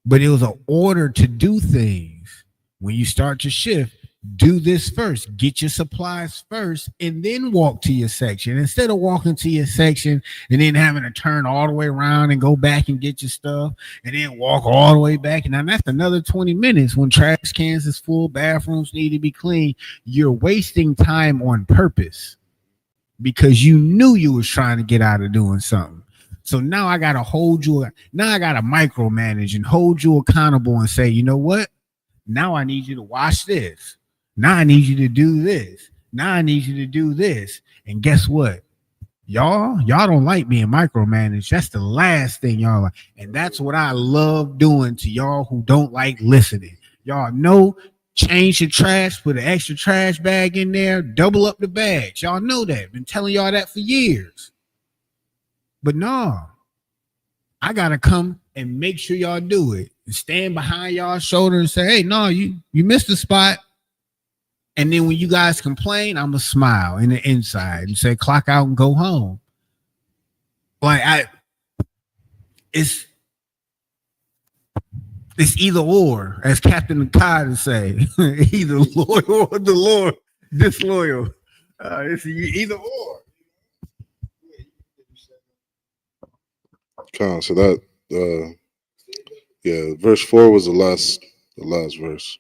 But it was an order to do things. When you start your shift, do this first. Get your supplies first and then walk to your section. Instead of walking to your section and then having to turn all the way around and go back and get your stuff and then walk all the way back. And now that's another 20 minutes when trash cans is full, bathrooms need to be clean. You're wasting time on purpose because you knew you was trying to get out of doing something. So now I got to now I got to micromanage and hold you accountable and say, you know what? Now I need you to watch this. Now I need you to do this. Now I need you to do this. And guess what? Y'all don't like being micromanaged. That's the last thing y'all like. And that's what I love doing to y'all who don't like listening. Y'all know, change your trash, put an extra trash bag in there, double up the bags. Y'all know that. Been telling y'all that for years. But no, I gotta come and make sure y'all do it and stand behind y'all's shoulder and say, hey, no, you missed the spot. And then when you guys complain, I'm gonna smile in the inside and say, clock out and go home. Like it's either or, as Captain Cod would say, either loyal or the Lord disloyal. It's either or. So that verse 4 was the last verse.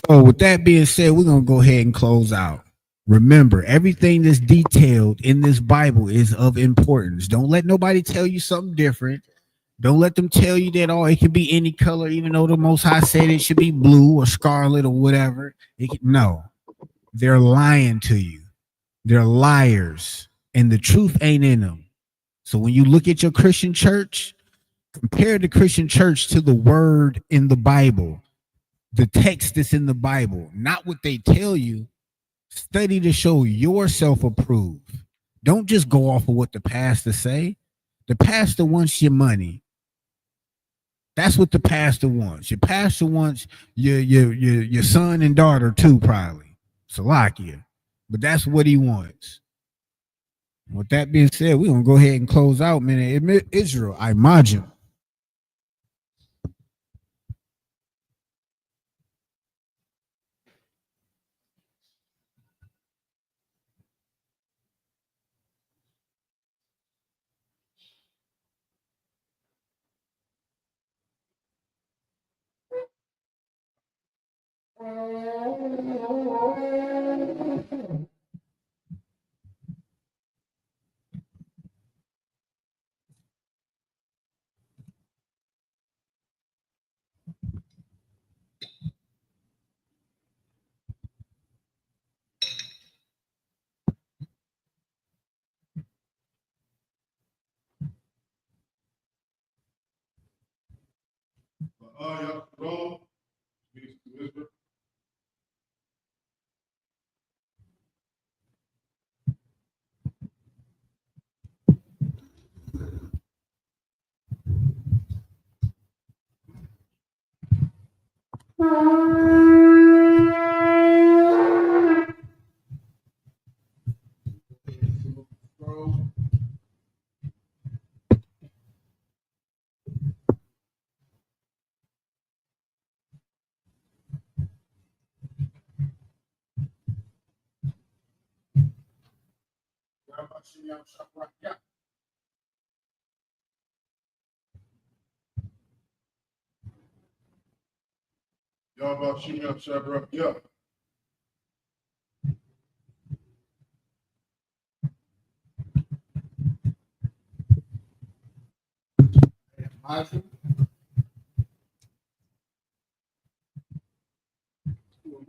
So with that being said, we're gonna go ahead and close out. Remember, everything that's detailed in this Bible is of importance. Don't let nobody tell you something different. Don't let them tell you that, oh, it can be any color, even though the Most High said it should be blue or scarlet or whatever. No, they're lying to you. They're liars, and the truth ain't in them. So when you look at your Christian church, compare the Christian church to the word in the Bible, the text that's in the Bible, not what they tell you. Study to show yourself approved. Don't just go off of what the pastor say. The pastor wants your money. That's what the pastor wants. Your pastor wants your son and daughter too, probably. Salakia. But that's what he wants. With that being said, we're gonna go ahead and close out, man. Israel, I imagine.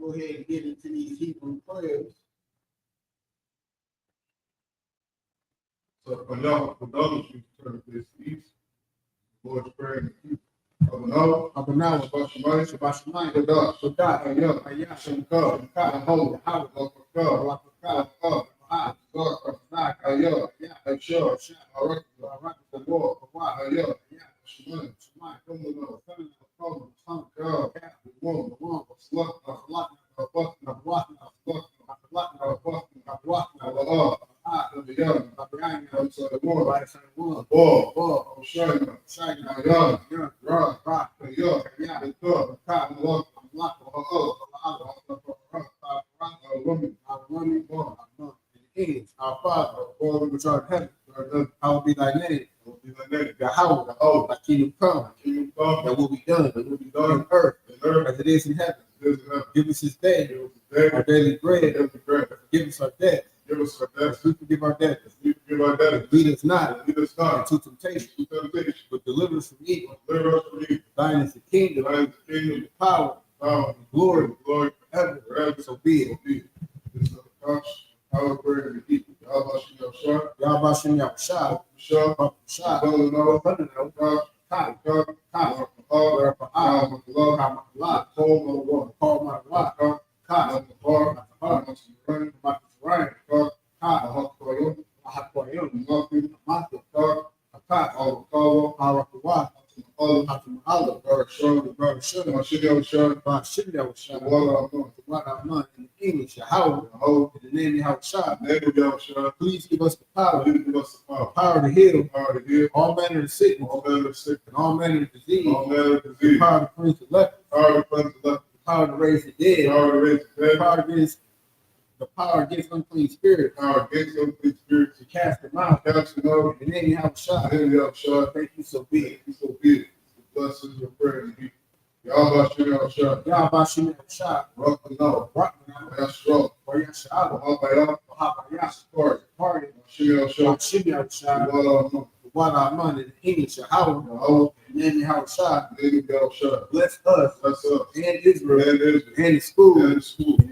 go ahead and get into these Hebrew prayers. So for y'all, for those you turn to this east, Lord's Prayer and the Abanawa, Shabbat Shemayim, Todah, Hayah, Shemka, Yahweh, our Father, which art in heaven, hallowed be thy name. Yahweh, thy kingdom come, that will be done on earth as it is in heaven. Give us this day our daily bread. Give us our debt. As we forgive our debtors. Lead us not into temptation, but deliver us from evil. Thine is the kingdom, the power, the glory, forever. So be it. Our prayer to the people. Yahweh Shah, in the name of Yahweh, please give us the power to heal all manner of sickness and all manner of disease, the power to cleanse the leper, the power to raise the dead, the power against unclean spirits, to cast them out. In the name of Yahweh, thank you, so be it. Blessings of prayer to people. Yahweh Shah, Rock, Yashro, what our money in English, Yahweh, in the name of Yahweh, bless us and Israel and the school, in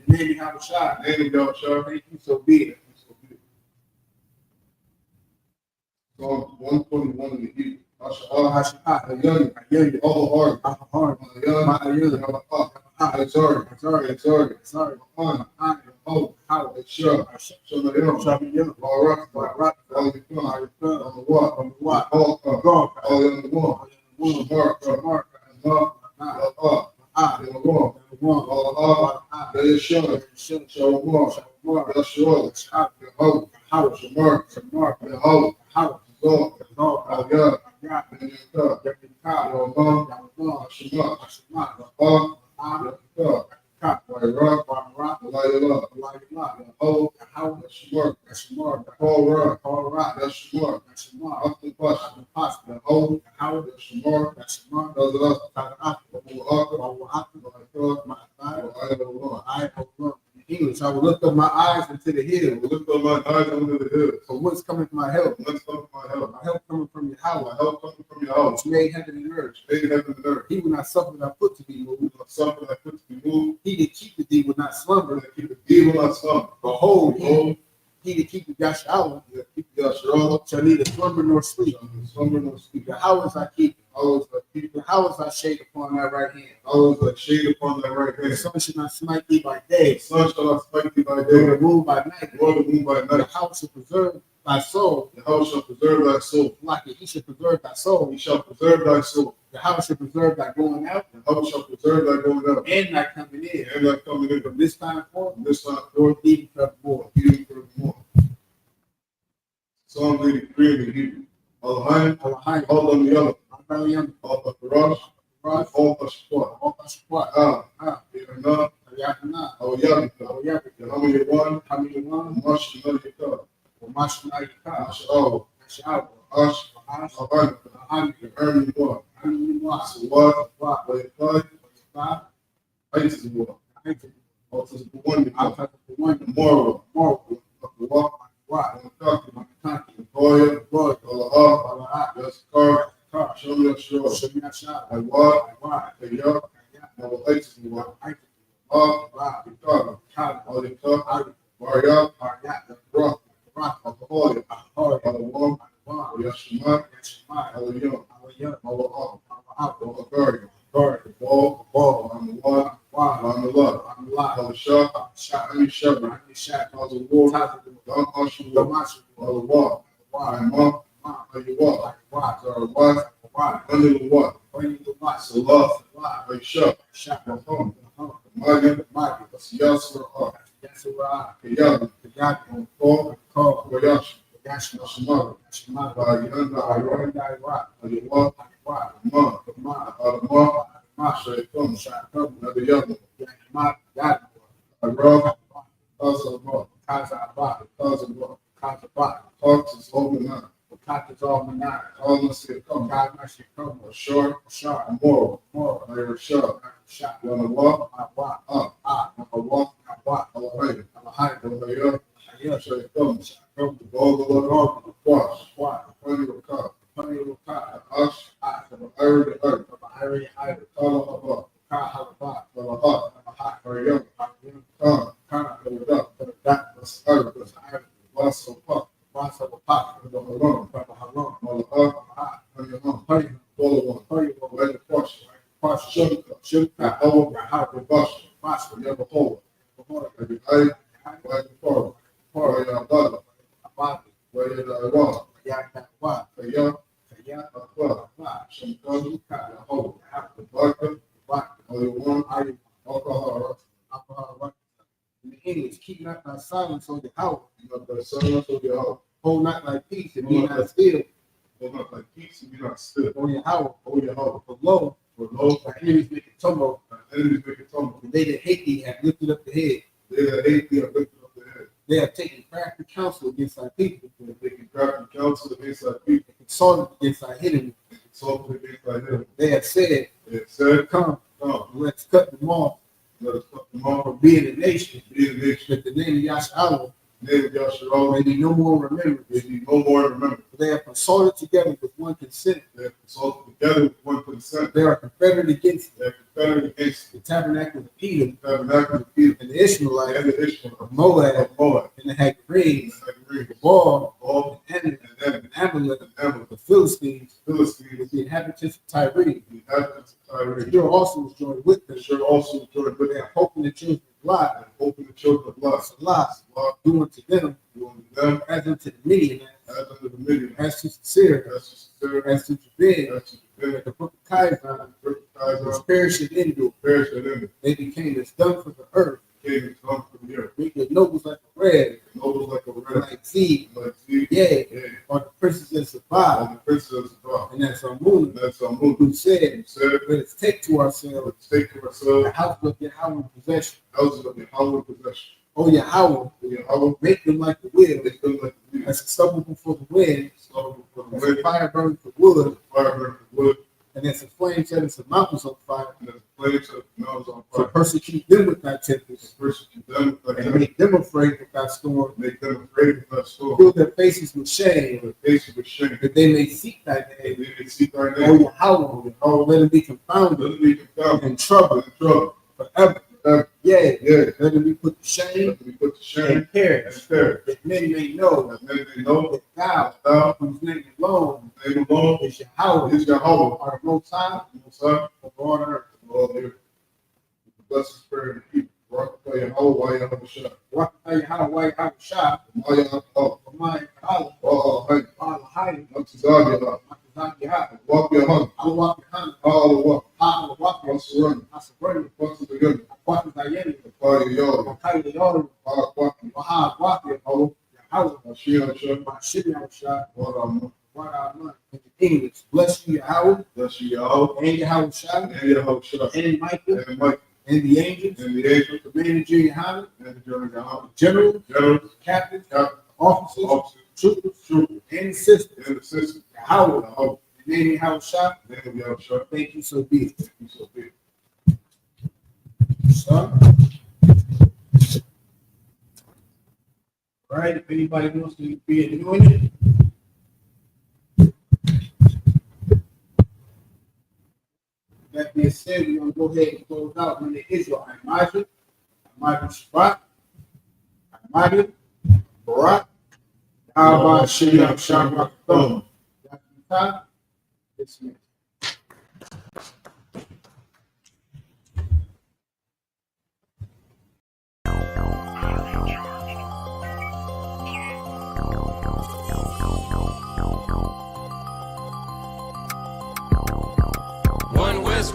the name of Yahweh, thank you, so be it. Psalm 121 in the Hebrew. English, I will lift up my eyes into the hill. For whence cometh my help? My help coming from Yahweh. Which made heaven and earth. He will not suffer thy foot to be moved. He that keepeth thee will not slumber. Behold, he that keepeth Yahshua shall neither slumber nor sleep. Yahweh is thy keeper. Yahweh is thy shade upon thy right hand. The sun shall not smite thee by day. Nor the moon by night. The house shall preserve thy soul. Like it, he shall preserve thy soul. The house shall preserve thy going out. And thy coming in. From this time forth, even forevermore. Psalm 83 in the Hebrew. Elohim, all on the other. All the Rosh, all the Shapar. Yahana, all Yahika, Yahweh one, Mash Yahika, Ash, Ahan, Ernie one, Swat, Wayfly, Ice one, also the one, Moral, Goya, yes, car, show me a show, I want, I got, I ice one, Allah, Yashima, Alayyah, Allah, Allah, Guard, the ball, on the one, on the left, on the shot, any shot, on the wall, don't usher the on the wall, and mom, you walk, or what, under the what, so love, like shot, the home, Maggie, that's yes or Kayana, call, Wayash, Shimada, you walk, Masha, come, another young, a rock, Hawks is open up. All must come. God must come. Short, more, like a shot. You want to walk? I walk. I walk. All right. I'm a high. So come. The ball go on. Wash. Plenty of car. Us. From iron to earth. Call up. Very young. Come. Hold up. That's earth. Lots of pop. Alone. Follow one. Let it push. Shoot. Hold. Bust. Never hold. Every eye. Like the forward. Where you are where you are wrong. A young. Some cousin. Hold. The vodka. Only one. Alcohol. In English, keep not thy silence on your house. The silence of your house. Hold not thy peace and be not still. Hold not thy peace and be not still. On your house. For lo, thy enemies make a tumult. Enemies make a tumult. And they that hate thee have lifted up the head. They that hate thee have lifted up the head. They have taken crafty counsel against thy people. They have taken crafty counsel against thy people. Consulted against thy enemy. Consulted against thy enemy. They have said, come, let's cut them off. Let us cut them off. For being a nation. That the name of Yahshua may be no more remembered. They have consulted together with one consent. They have consulted together with one consent. They are confederate against the tabernacle of Edom, and the Ishmaelites, of Moab, and the Hagarenes, the Baal, and Amalek, the Philistines, with the inhabitants of Tyre. Here also was joined with them. They are hoping the children of blood. Salah, do unto them, as unto the Midianites, as to Sisera, as to Jabin, the book of Kaizen, was perishing into. They became as dung for the earth. Make the nobles like a red, like seed, yea, or the princes that survive, and that's our moon, who said, let us take to ourselves the house of Yahweh possession. Oh Yahweh, make them like the wind, as a stubble before the wind, as a fire burns the wood, and as a flame setteth the mountains on fire, to persecute them with thy tempest, and make them afraid with thy storm, fill their faces with shame, that they may seek thy name. Oh Yahweh, let them be confounded and troubled forever. Yea, let them be put to shame and perish, that men may know that thou, whose name alone is Yahweh, are the Most High of all earth. Bless the spirit of the people. Rock Yahweh, Yahweh, English, bless you, Yahweh, and Yahweh, and Michael, and the angels, the manager, Yahweh, general, captain, officers, troopers, and sisters, Yahweh, the name of Yahweh, thank you, so be it. Son. All right, if anybody wants to be anointed. That being said, we're going to go ahead and close out when it is your Imagine Shabbat, Imagine Barak, Abba Shia Shabbat Thom. It's me.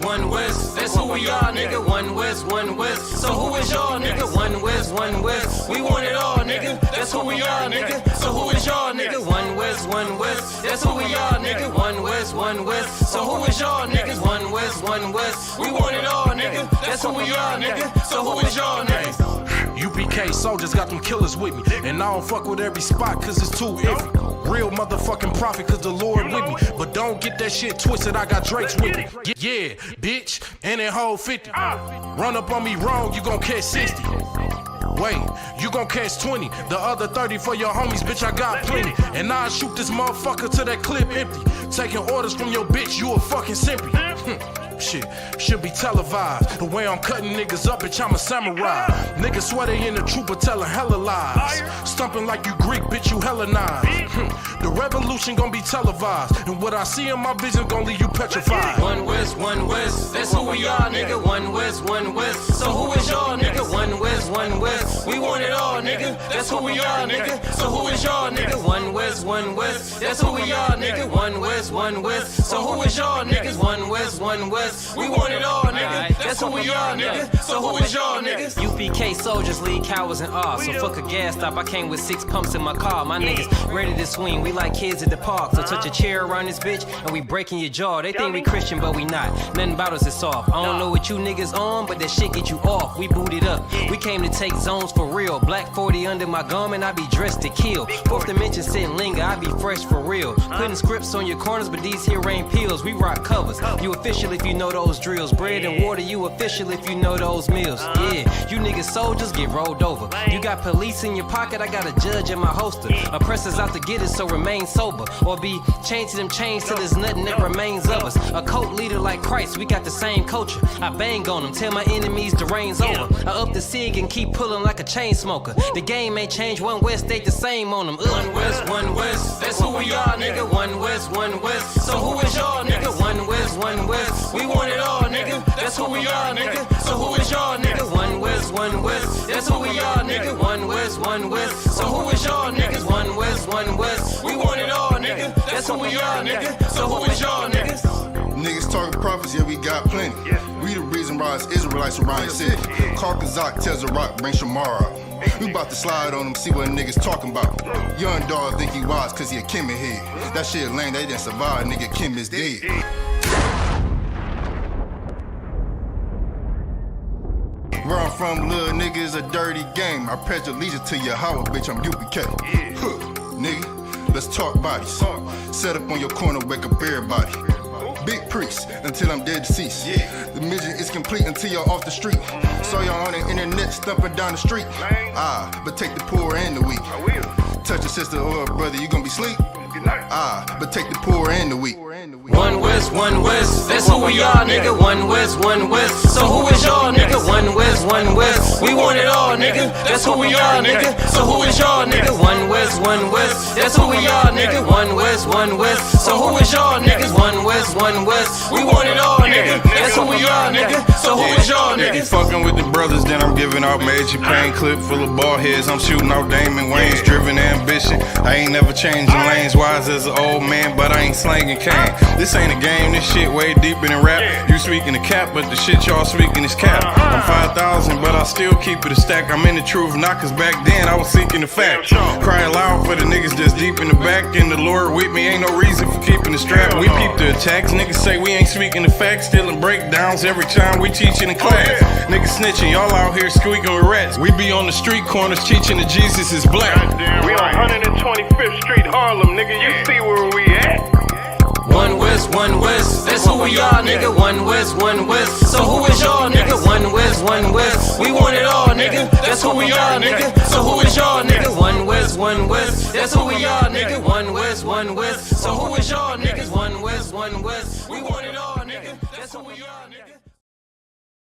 One West, that's who we are, nigga. One West, One West. So who is y'all, nigga? One West, One West. We want it all, nigga. That's who we are, nigga. So who is y'all, nigga? One West, One West. That's who we are, nigga. One West, One West. So who is y'all, niggas? One West, One West. We want it all, nigga. That's who we are, nigga. So who is y'all, niggas? UPK soldiers got them killers with me, and I don't fuck with every spot cause it's too iffy. Real motherfucking prophet cause the Lord with me, but don't get that shit twisted, I got Drake's with me. Yeah, bitch, and that whole 50. Run up on me wrong, you gon' catch 60. Wait, you gon' catch 20. The other 30 for your homies, bitch, I got plenty. And I'll shoot this motherfucker till that clip empty. Taking orders from your bitch, you a fucking simpy. Shit, should be televised. The way I'm cutting niggas up, bitch, I'm a samurai. Niggas swear they in the truth, but telling hella lies. Stumping like you Greek, bitch, you Hellenized. The revolution gon' be televised, and what I see in my vision gon' leave you petrified. One West, One West, that's who we are, nigga. One West, One West. So who is y'all, nigga? One West, One West. We want it all, nigga. That's who we are, nigga. So who is y'all, nigga? One West, One West. That's who we are, nigga. One West, One West. So who is y'all, niggas? One West, One West. We want it all, nigga. That's who we are, nigga. So who is y'all, niggas? UPK soldiers lead cowards and all. So fuck a gas stop. I came with 6 pumps in my car. My niggas ready to swing. We like kids at the park. So touch a chair around this bitch and we breaking your jaw. They think we Christian, but we not. Nothing about us is soft. I don't know what you niggas on, but that shit get you off. We booted up. We came to take zones for real. Black 40 under my garment. I be dressed to kill. Fourth dimension sitting linger. I be fresh for real. Putting scripts on your corners, but these here ain't pills. We rock covers. You official if you know those drills. Bread and water, you official if you know those meals. Yeah, you niggas soldiers get rolled over. You got police in your pocket, I got a judge in my holster. Oppressors out to get us, so remain sober. Or be chained to them chains till there's nothing that remains of us. A cult leader like Christ, we got the same culture. I bang on them, tell my enemies the reign's over. I up the cig and keep pulling like a chain smoker. The game ain't changed, One West stayed the same on them. One West, One West, that's who we are, nigga. One West, One West. So who is y'all, nigga? One West, One West. We want it all, nigga. That's who we are, nigga. So who is y'all, nigga? One West, One West. That's who we are, nigga. One West, One West. So who is y'all, niggas? One West, One West. We want it all, nigga. That's who we are, nigga. So who is y'all, niggas? Niggas talking prophets, yeah, we got plenty. We the reason why it's Israelites around the city. Karkazak tells a rock, bring Shamar out. We about to slide on them, see what niggas talking about. Young dog think he wise cause he a Kim head. That shit lame, they didn't survive, nigga, Kim is dead. Where I'm from, little nigga, is a dirty game. I pledge allegiance to Yahweh, bitch, I'm UPK. Huh, nigga, let's talk bodies. Set up on your corner, wake up everybody. Big priest, until I'm dead deceased. The mission is complete until y'all off the street. Saw y'all on the internet, stumping down the street. But take the poor and the weak. Touch your sister or a brother, you gon' be sleep. But take the poor and the weak. One West, One West, that's who we are, nigga. One West, One West. So who is y'all, nigga? One West, One West. We want it all, nigga. That's who we are, nigga. So who is y'all, nigga? One West, One West. That's who we are, nigga. One West, One West. So who is y'all, niggas? One West, One West. We want it all, nigga. That's who we are, nigga. So who is y'all, niggas? Fucking with the brothers, then I'm giving out major pain. Clip full of ball heads, I'm shooting out Damon Wayne's. Driven ambition, I ain't never changing lanes. Wise as an old man, but I ain't slanging cane. This ain't a game, this shit way deeper than rap. You speaking the cap, but the shit y'all speaking is cap. I'm 5,000, but I still keep it a stack. I'm in the truth, not cause back then I was seeking the facts. Cry aloud for the niggas that's deep in the back. And the Lord with me, ain't no reason for keeping the strap. We peep the attacks, niggas say we ain't speaking the facts. Stealing breakdowns every time we teaching in class. Niggas snitching, y'all out here squeaking with rats. We be on the street corners teaching that Jesus is black. We on 125th Street, Harlem, nigga, you see where we at? One West, One West, that's who we are, nigga. One West, One West. So who is y'all, nigga? One West, One West. We want it all, nigga. That's who we are, nigga. So who is y'all, nigga? One West, One West. That's who we are, nigga. One West, One West. So who is y'all, niggas? One West, One West. We want it all, nigga. That's who we are, nigga.